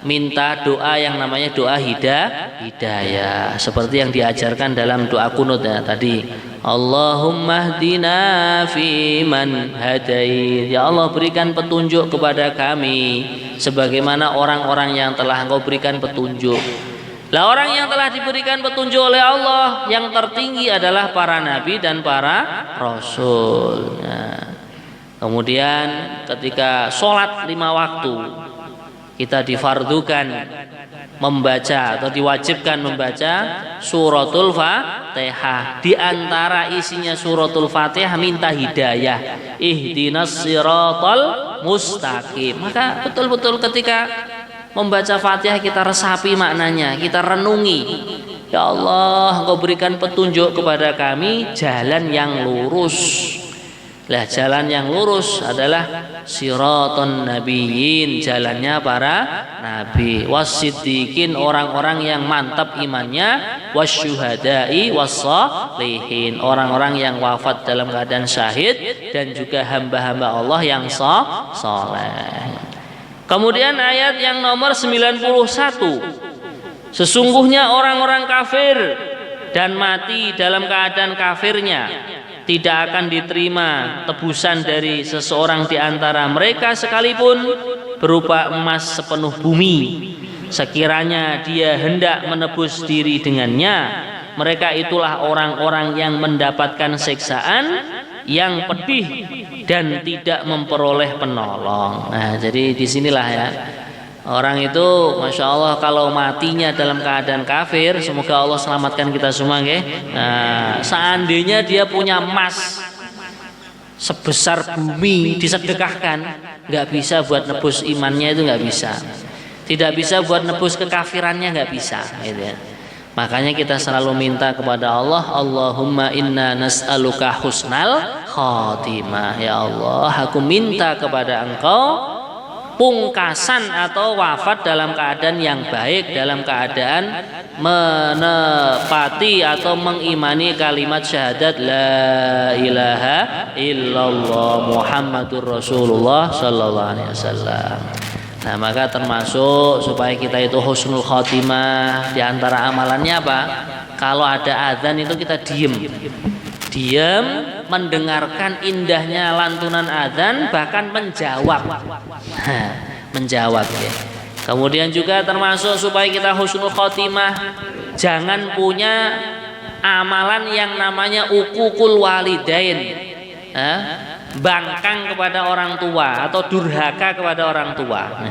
minta doa yang namanya doa hidayah, seperti yang diajarkan dalam doa kunut tadi. Allahumma hdina fi man hadait. Ya Allah, berikan petunjuk kepada kami sebagaimana orang-orang yang telah Engkau berikan petunjuk. Lah orang yang telah diberikan petunjuk oleh Allah yang tertinggi adalah para nabi dan para rasul. Kemudian ketika sholat 5 waktu, kita difardukan membaca atau diwajibkan membaca suratul Fatihah. Di antara isinya suratul Fatihah minta hidayah. Ihdinas siratal mustaqim. Maka betul-betul ketika membaca Fatihah kita resapi maknanya, kita renungi. Ya Allah, Engkau berikan petunjuk kepada kami jalan yang lurus. Lah jalan yang lurus adalah siraton nabiyyin, jalannya para nabi, wasiddiqin, orang-orang yang mantap imannya, wasyuhada'i wassalihin, orang-orang yang wafat dalam keadaan syahid, dan juga hamba-hamba Allah yang saleh. Kemudian ayat yang nomor 91, sesungguhnya orang-orang kafir dan mati dalam keadaan kafirnya tidak akan diterima tebusan dari seseorang di antara mereka sekalipun berupa emas sepenuh bumi. Sekiranya dia hendak menebus diri dengannya, mereka itulah orang-orang yang mendapatkan siksaan yang pedih dan tidak memperoleh penolong. Nah, jadi disinilah ya, orang itu Masya Allah kalau matinya dalam keadaan kafir, semoga Allah selamatkan kita semua ya. Nah, seandainya dia punya emas sebesar bumi disedekahkan, nggak bisa buat nebus imannya, itu nggak bisa. Tidak bisa buat nebus kekafirannya, nggak bisa gitu ya. Makanya kita selalu minta kepada Allah, Allahumma inna nas'aluka husnal khatimah. Ya Allah, aku minta kepada Engkau pungkasan atau wafat dalam keadaan yang baik, dalam keadaan menepati atau mengimani kalimat syahadat la ilaha illallah Muhammadur Rasulullah sallallahu alaihi wasallam. Nah, maka termasuk supaya kita itu husnul khotimah, di antara amalannya apa? Kalau ada azan itu kita diam mendengarkan indahnya lantunan azan, bahkan menjawab. Menjawab ya. Kemudian juga termasuk supaya kita husnul khotimah, jangan punya amalan yang namanya uququl walidain, bangkang kepada orang tua atau durhaka kepada orang tua.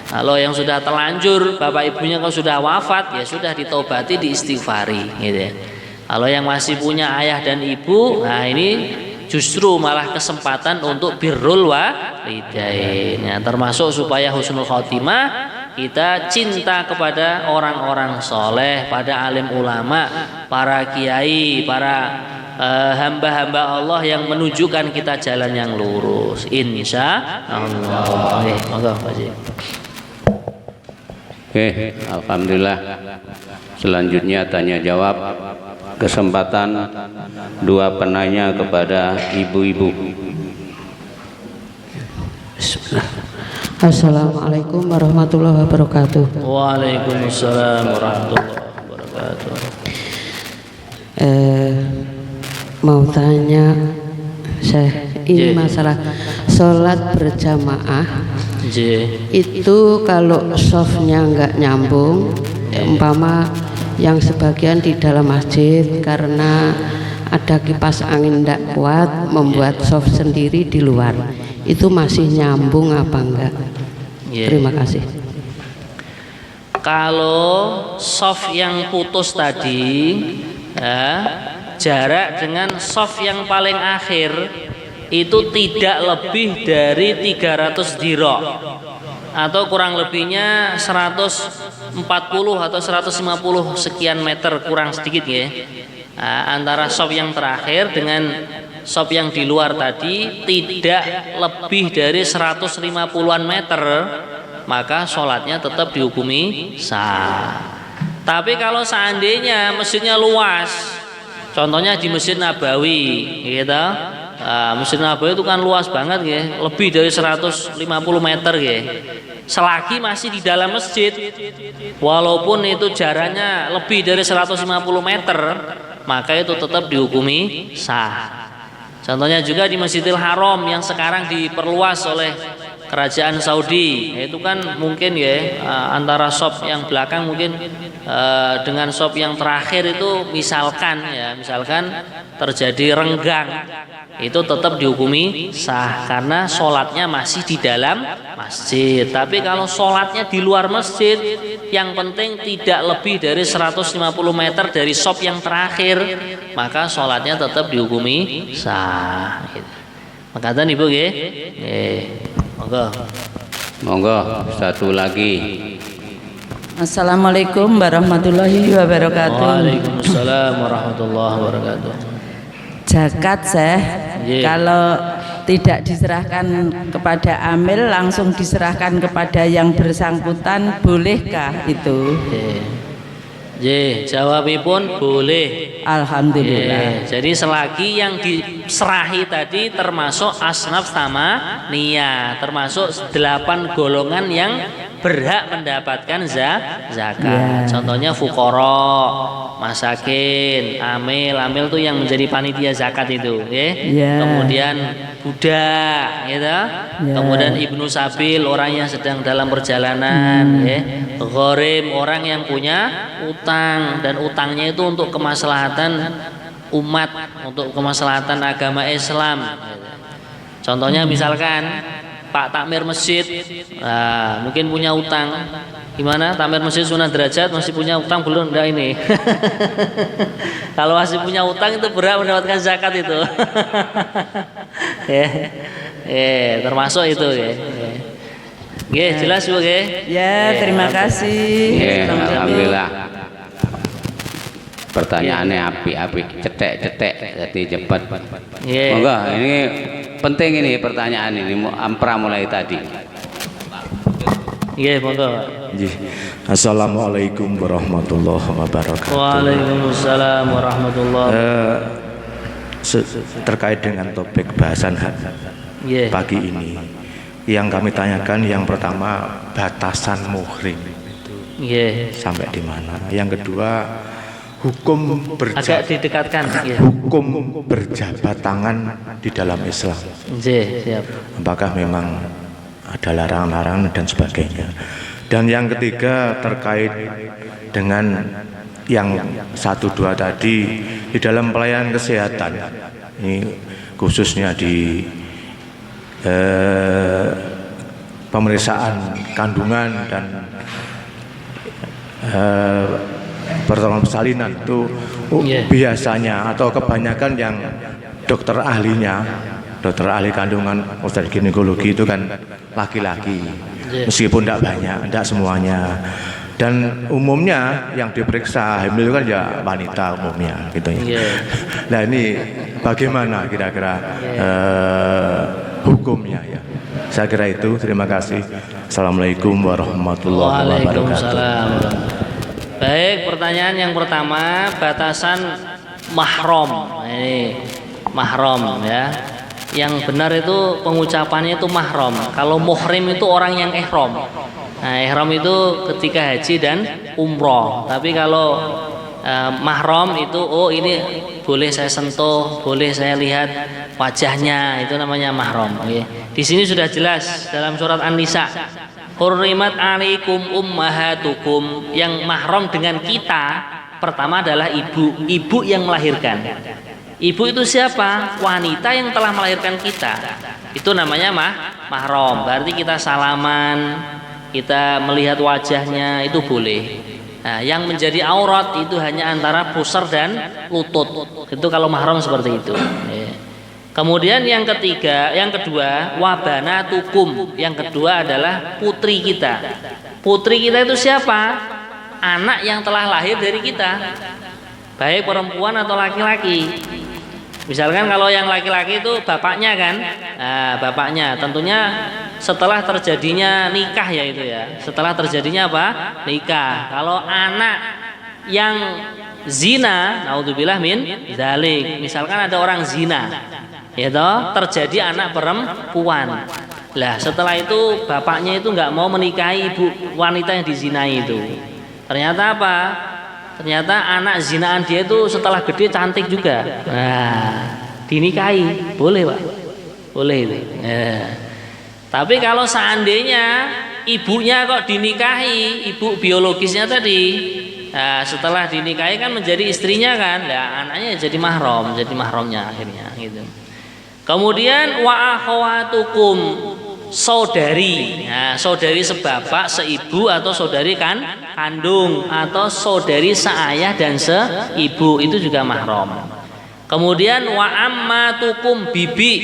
Kalau yang sudah terlanjur bapak ibunya kalau sudah wafat, ya sudah ditobati, diistighfari gitu ya. Kalau yang masih punya ayah dan ibu, nah ini justru malah kesempatan untuk birrul walidain. Ya, termasuk supaya husnul khotimah, kita cinta kepada orang-orang soleh, pada alim ulama, para kiai, para hamba-hamba Allah yang menunjukkan kita jalan yang lurus. Insya Allah. Oke, alhamdulillah. Selanjutnya tanya jawab, kesempatan dua penanya kepada ibu-ibu. Assalamualaikum warahmatullahi wabarakatuh. Waalaikumsalam warahmatullahi wabarakatuh. Mau tanya, ini masalah sholat berjamaah. Itu kalau softnya nggak nyambung, umpama yang sebagian di dalam masjid karena ada kipas angin tidak kuat membuat soft sendiri di luar, itu masih nyambung apa enggak? Terima kasih. Kalau soft yang putus tadi jarak dengan soft yang paling akhir itu tidak lebih dari 300 dirok atau kurang lebihnya 140 atau 150 sekian meter, kurang sedikit ya. Antara soft yang terakhir dengan soft yang di luar tadi tidak lebih dari 150-an meter, maka sholatnya tetap dihukumi sah. Tapi kalau seandainya masjidnya luas, contohnya di Masjid Nabawi gitu. Masjid Nabawi itu kan luas banget ya, lebih dari 150 meter ya. Selagi masih di dalam masjid, walaupun itu jaraknya lebih dari 150 meter, maka itu tetap dihukumi sah. Contohnya juga di Masjidil Haram yang sekarang diperluas oleh kerajaan Saudi, itu kan mungkin ya antara sop yang belakang mungkin dengan sop yang terakhir itu misalkan terjadi renggang, itu tetap dihukumi sah karena sholatnya masih di dalam masjid. Tapi kalau sholatnya di luar masjid, yang penting tidak lebih dari 150 meter dari sop yang terakhir, maka sholatnya tetap dihukumi sah. Makatan Ibu nggih. Monggo satu lagi. Assalamualaikum warahmatullahi wabarakatuh. Waalaikumsalam warahmatullahi wabarakatuh. Zakat kalau tidak diserahkan kepada amil, langsung diserahkan kepada yang bersangkutan, bolehkah itu? Jawabipun boleh. Alhamdulillah. Jadi selagi yang diserahi tadi termasuk asnaf sama niyah, termasuk 8 golongan yang berhak mendapatkan zakat. Contohnya fuqara, masakin, amil tuh yang menjadi panitia zakat itu, kemudian budak, gitu. Kemudian ibnu sabil, orang yang sedang dalam perjalanan, gharim, orang yang punya utang dan utangnya itu untuk kemaslahatan umat, untuk kemaslahatan agama Islam. Contohnya misalkan Pak Takmir masjid, mungkin punya utang. Gimana? Takmir masjid Sunan Derajat masih punya utang belum? Enggak ini. Kalau masih punya utang itu berhak mendapatkan zakat itu. Termasuk itu. Jelas Bu? Ya, terima kasih. Alhamdulillah. Pertanyaannya api cetek jadi cepat. Monggo, ini penting ini pertanyaan ini ampra mulai tadi. Monggo. Assalamualaikum warahmatullahi wabarakatuh. Waalaikumsalam warahmatullahi wabarakatuh. Terkait dengan topik bahasan pagi ini, yang kami tanyakan yang pertama batasan muhrim itu sampai di mana? Yang kedua hukum agak didekatkan. Hukum berjabat tangan di dalam Islam. Siap. Apakah memang ada larangan-larangan dan sebagainya. Dan yang ketiga terkait dengan yang 1-2 tadi di dalam pelayanan kesehatan, ini khususnya di pemeriksaan kandungan dan pertolongan persalinan itu biasanya atau kebanyakan yang dokter ahli kandungan, dokter ginekologi itu kan laki-laki, meskipun tidak banyak, tidak semuanya, dan umumnya yang diperiksa hamil kan ya wanita umumnya gitu ya. Nah ini bagaimana kira-kira hukumnya ya? Saya kira itu. Terima kasih. Assalamualaikum warahmatullahi wabarakatuh. Baik, pertanyaan yang pertama, batasan mahram. Ini mahram ya. Yang benar itu pengucapannya itu mahram. Kalau muhrim itu orang yang ihram. Nah, ihram itu ketika haji dan umroh. Tapi kalau mahram itu ini boleh saya sentuh, boleh saya lihat wajahnya, itu namanya mahram. Di sini sudah jelas dalam surat An-Nisa. Hurrimat alaikum ummahatukum, yang mahram dengan kita pertama adalah ibu yang melahirkan. Ibu itu siapa? Wanita yang telah melahirkan kita. Itu namanya mahram. Berarti kita salaman, kita melihat wajahnya, itu boleh. Nah, yang menjadi aurat itu hanya antara pusar dan lutut. Itu kalau mahram seperti itu. Kemudian yang kedua, wabanatukum. Yang kedua adalah putri kita. Putri kita itu siapa? Anak yang telah lahir dari kita, baik perempuan atau laki-laki. Misalkan kalau yang laki-laki itu bapaknya kan, bapaknya tentunya setelah terjadinya nikah ya itu ya. Setelah terjadinya apa? Nikah. Kalau anak yang zina, naudzubillah min dzalik. Misalkan ada orang zina, itu terjadi anak perempuan. Lah setelah itu bapaknya itu nggak mau menikahi ibu wanita yang dizinai itu. Ternyata apa? Ternyata anak zinaan dia itu setelah gede cantik juga. Nah, dinikahi boleh Pak, boleh itu. Tapi kalau seandainya ibunya kok dinikahi, ibu biologisnya tadi, nah, setelah dinikahi kan menjadi istrinya kan, nah, anaknya jadi mahram, jadi mahramnya akhirnya gitu. Kemudian wa akhawatukum, saudari, nah, saudari sebapak, seibu atau saudari kandung atau saudari seayah dan seibu itu juga mahram. Kemudian wa ammatukum, bibi.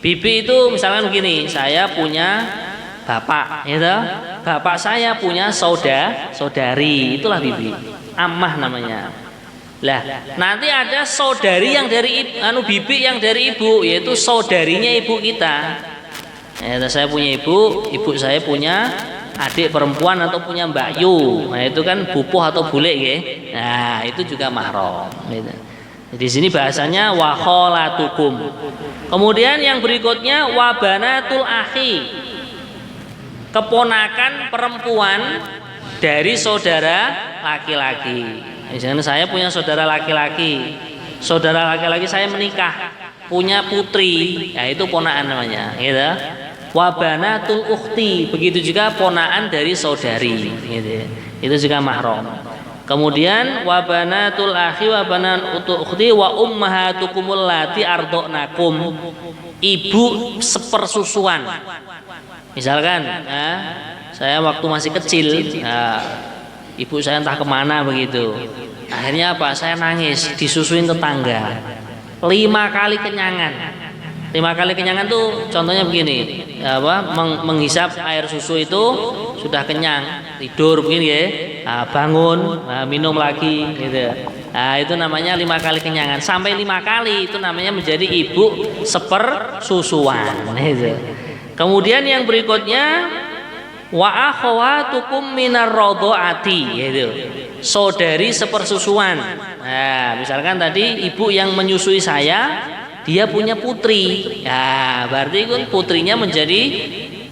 Bibi itu misalkan begini, saya punya bapak, gitu. Bapak saya punya saudari, itulah bibi. Ammah namanya. Lah, nanti ada saudari yang dari bibi yang dari ibu, yaitu saudarinya ibu kita. Ya, saya punya ibu saya punya adik perempuan atau punya Mbak Yu. Nah, itu kan pupuh atau bule ya. Nah, itu juga mahram. Gitu. Di sini bahasanya wa kholatukum. Kemudian yang berikutnya wa banatul akhi, keponakan perempuan dari saudara laki-laki. Misalnya saya punya saudara laki-laki, saudara laki-laki saya menikah, punya putri, ya itu ponakan namanya, gitu. Wa banatul ukhti, begitu juga ponakan dari saudari, gitu. Itu juga mahram. Kemudian wa banatul akhi wa banatul ukhti wa ummahatukumul lati ardhanakum, ibu sepersusuan. Misalkan saya waktu masih kecil, ibu saya entah kemana begitu, akhirnya apa, saya nangis disusuin tetangga 5 kali kenyangan. 5 kali kenyangan tuh contohnya begini, menghisap air susu itu sudah kenyang, tidur begini ya, bangun, minum lagi gitu. Nah, itu namanya 5 kali kenyangan. Sampai 5 kali itu namanya menjadi ibu sepersusuan gitu. Kemudian yang berikutnya wa akhawatukum minar radhaati, gitu. Saudari sepersusuan. Nah, misalkan tadi ibu yang menyusui saya, dia punya putri, ya berarti kan putrinya menjadi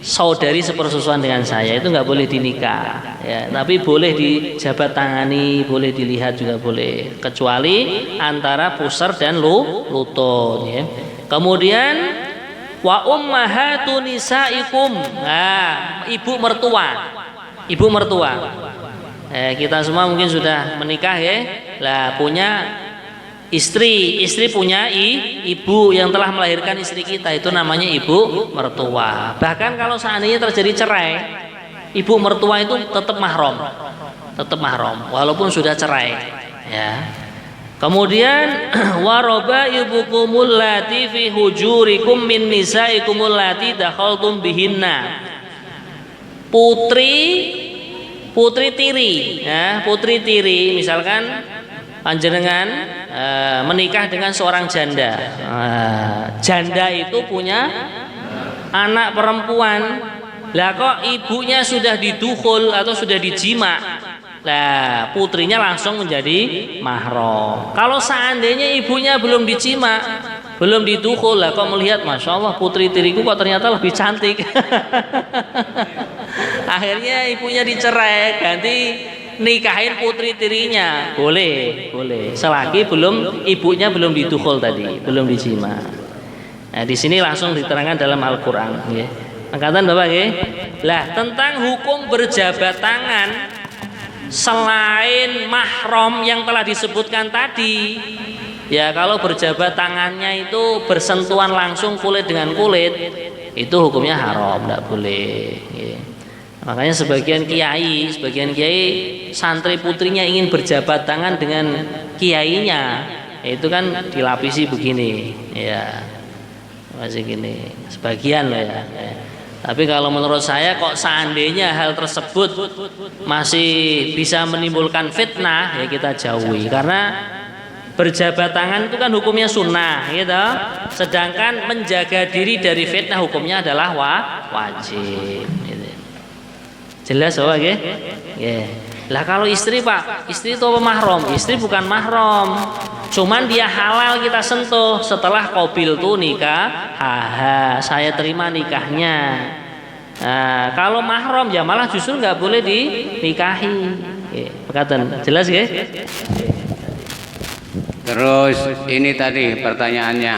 saudari sepersusuan dengan saya, itu nggak boleh dinikah, ya, tapi boleh dijabat tangani, boleh dilihat juga boleh, kecuali antara pusar dan lutut, ya. Kemudian wa ummahatu nisaikum, nah, ibu mertua, kita semua mungkin sudah menikah ya, lah punya istri punya ibu yang telah melahirkan istri kita, itu namanya ibu mertua. Bahkan kalau seandainya terjadi cerai, ibu mertua itu tetap mahram walaupun sudah cerai, ya. Kemudian waroba ibukumul lati fi hujurikum min nisaikumul lati dakhaltum bihinna, putri tiri, ya, putri tiri misalkan panjenengan menikah dengan seorang janda. Janda itu punya anak perempuan. Lah kok ibunya sudah didukhul atau sudah dijima, lah putrinya langsung menjadi mahram. Kalau seandainya ibunya belum dijima, belum didukhul, lah kok melihat, masya Allah putri tiriku kok ternyata lebih cantik. Akhirnya ibunya dicerai, ganti nikahin putri tirinya, boleh, selagi ibunya belum didukhul tadi, belum dijima. Nah, di sini langsung diterangkan dalam Al-Qur'an, nggih. Angkatan Bapak nggih. Lah, tentang hukum berjabat tangan selain mahram yang telah disebutkan tadi, ya kalau berjabat tangannya itu bersentuhan langsung kulit dengan kulit, itu hukumnya haram, tidak boleh, nggih. Makanya sebagian kiai santri putrinya ingin berjabat tangan dengan kiainya, itu kan dilapisi begini, ya masih gini, sebagian loh ya. Tapi kalau menurut saya kok seandainya hal tersebut masih bisa menimbulkan fitnah, ya kita jauhi, karena berjabat tangan itu kan hukumnya sunnah, gitu. Sedangkan menjaga diri dari fitnah hukumnya adalah wajib. Jelas oh, okay? Yeah. Lah kalau istri Pak, istri itu apa mahram? Istri bukan mahram, cuman dia halal kita sentuh setelah qabil tuh nikah. Saya terima nikahnya. Nah, kalau mahram ya malah justru nggak boleh dinikahi. Perkataan jelas ya? Terus ini tadi pertanyaannya,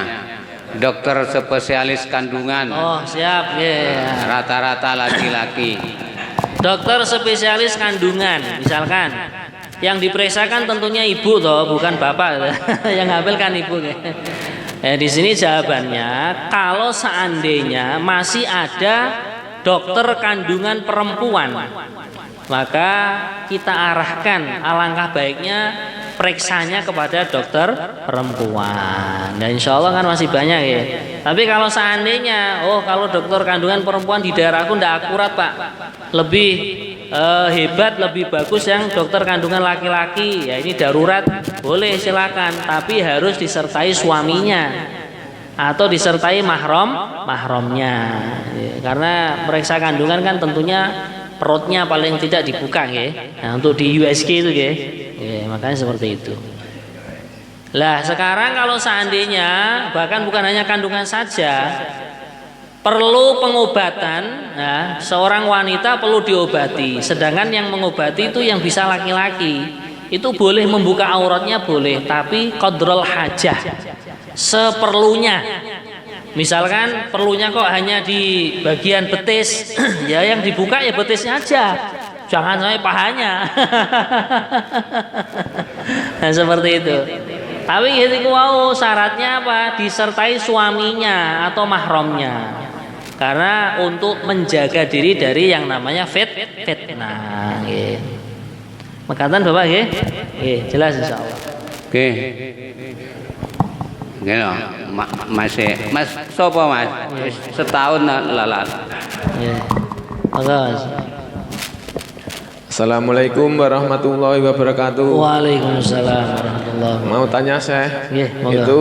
dokter spesialis kandungan. Oh, siap, ya. Rata-rata laki-laki. Dokter spesialis kandungan, misalkan yang diperiksakan tentunya ibu toh, bukan bapak. Yang hamil kan ibu. Di sini jawabannya, kalau seandainya masih ada dokter kandungan perempuan, maka kita arahkan, alangkah baiknya periksanya kepada dokter perempuan. Nah, insya Allah kan masih banyak ya. Tapi kalau seandainya, kalau dokter kandungan perempuan di daerahku tidak akurat Pak, lebih hebat, lebih bagus yang dokter kandungan laki-laki, ya ini darurat, boleh silakan, tapi harus disertai suaminya atau disertai mahramnya, karena periksa kandungan kan tentunya perutnya paling tidak dibuka ya. Nah, untuk di USG itu ya, makanya seperti itu. Lah sekarang kalau seandainya bahkan bukan hanya kandungan saja, perlu pengobatan, nah, seorang wanita perlu diobati, sedangkan yang mengobati itu yang bisa laki-laki, itu boleh membuka auratnya boleh, tapi qadrul hajah, seperlunya. Misalkan perlunya kok hanya di bagian betis, ya yang dibuka ya betisnya aja, jangan sampai pahanya. Nah seperti itu. Tapi itu wow, syaratnya apa? Disertai suaminya atau mahramnya. Karena untuk menjaga diri dari yang namanya fitnah. Makatan Bapak nggih? Jelas insyaallah. Oke. Gini, Mas sopo Mas? Setahun lalat. Assalamualaikum warahmatullahi wabarakatuh. Waalaikumsalam warahmatullahi wabarakatuh. Mau tanya saya, itu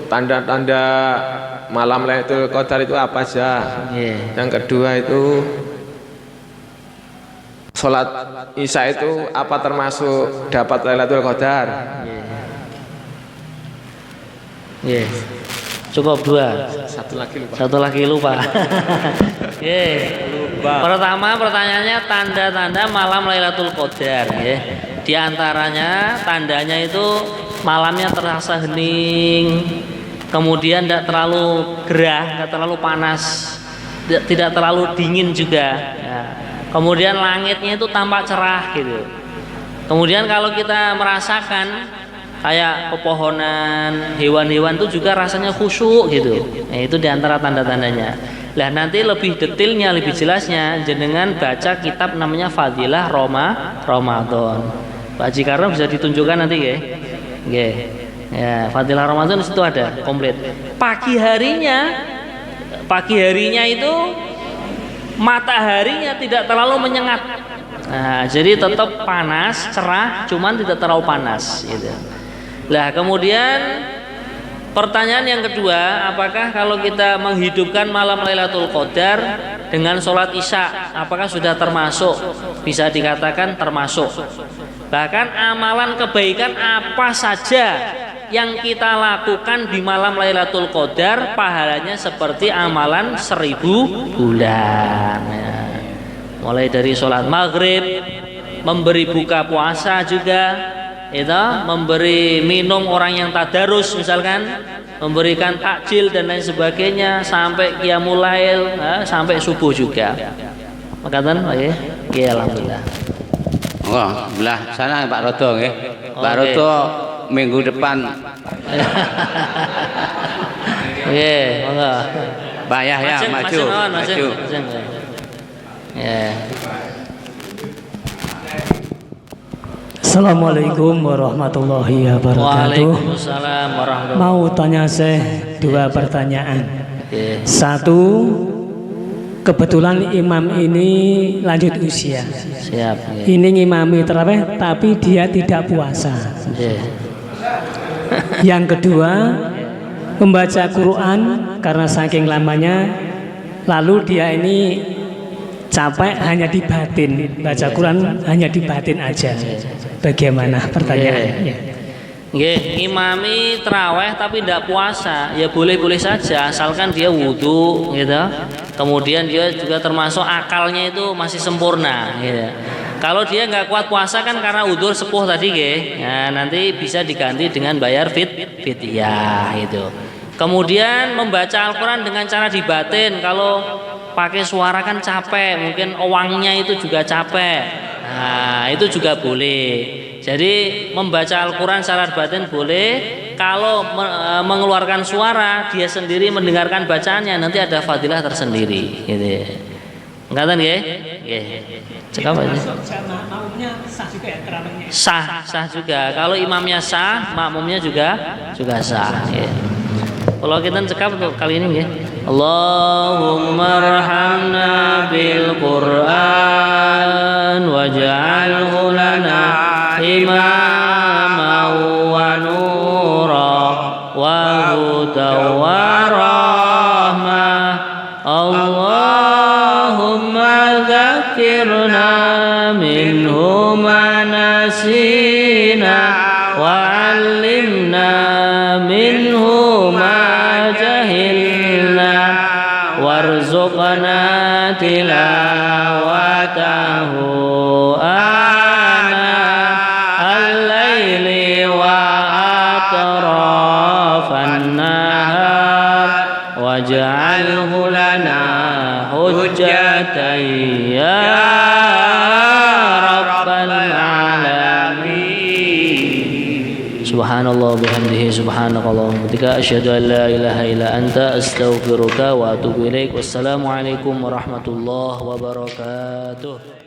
tanda-tanda malam Lailatul Qadar itu apa aja? Yang kedua itu sholat Isya itu apa termasuk dapat Lailatul Qadar? Cukup dua. Satu lagi lupa. Pertama pertanyaannya tanda-tanda malam Lailatul Qadar. Di antaranya tandanya itu malamnya terasa hening, kemudian tidak terlalu gerah, tidak terlalu panas, tidak terlalu dingin juga. Kemudian langitnya itu tampak cerah gitu. Kemudian kalau kita merasakan kayak pepohonan, hewan-hewan itu juga rasanya khusyuk gitu. Itu diantara tanda-tandanya. Lah nanti lebih detailnya, lebih jelasnya jenengan baca kitab namanya Fadilah Ramadan. Pak Haji Karno bisa ditunjukkan nanti ya. Ya, Fadilah Ramadan itu ada komplit. Pagi harinya itu mataharinya tidak terlalu menyengat. Nah, jadi tetap panas, cerah, cuman tidak terlalu panas gitu. Lah kemudian pertanyaan yang kedua, apakah kalau kita menghidupkan malam Lailatul Qadar dengan sholat Isya, apakah sudah termasuk? Bisa dikatakan termasuk. Bahkan amalan kebaikan apa saja yang kita lakukan di malam Lailatul Qadar pahalanya seperti amalan 1000 bulan. Mulai dari sholat maghrib, memberi buka puasa juga, memberi minum orang yang tadarus misalkan, memberikan takjil dan lain sebagainya, sampai qiyamul lail, sampai subuh juga. Makatan ya alhamdulillah. Belah sana Pak Rodo nggih. Pak Rodo minggu depan. Monggo. Pak Yahya maju. Assalamualaikum warahmatullahi wabarakatuh. Waalaikumsalam warahmatullahi wabarakatuh. Mau tanya saya dua pertanyaan. Satu, kebetulan imam ini lanjut usia. Siap. Ini ngimami tarawih tapi dia tidak puasa. Yang kedua, membaca Quran karena saking lamanya, lalu dia ini capek hanya di batin, baca Quran hanya di batin aja. Bagaimana pertanyaannya? Imami tarawih tapi tidak puasa, ya boleh-boleh saja, asalkan dia wudhu, gitu. Kemudian dia juga termasuk akalnya itu masih sempurna, gitu. Kalau dia nggak kuat puasa kan karena udzur sepuh tadi, nanti bisa diganti dengan bayar fidyah itu. Kemudian membaca Al-Quran dengan cara dibatin. Kalau pakai suara kan capek, mungkin owangnya itu juga capek. Nah, itu juga boleh. Jadi membaca Al-Quran secara batin boleh. Kalau mengeluarkan suara, dia sendiri mendengarkan bacaannya, nanti ada fadilah tersendiri. Gitu. Enggak ya? Cek apa ini? Sah juga ya terawihnya. Sah juga. Kalau imamnya sah, makmumnya juga sah. Ya. Kalau kita cekap untuk kali ini ya. Allahumma arhamna bil Qur'an waj'alhu lana imaman wa nura wa hudan wa rahmah. Allahumma dzakkirna minhu ma nasina wa 'allimna minhu ma jahilna warzuqna tilawatahu ana al-laili wa atrafan nahar waj'alhu lana hujjatan ya rabbal alamin. Subhanallah bihamdihi subhanakallahumma wa bihamdika asyhadu an la ilaha illa anta astaghfiruka wa atubu ilaik. Wassalamualaikum warahmatullahi wabarakatuh.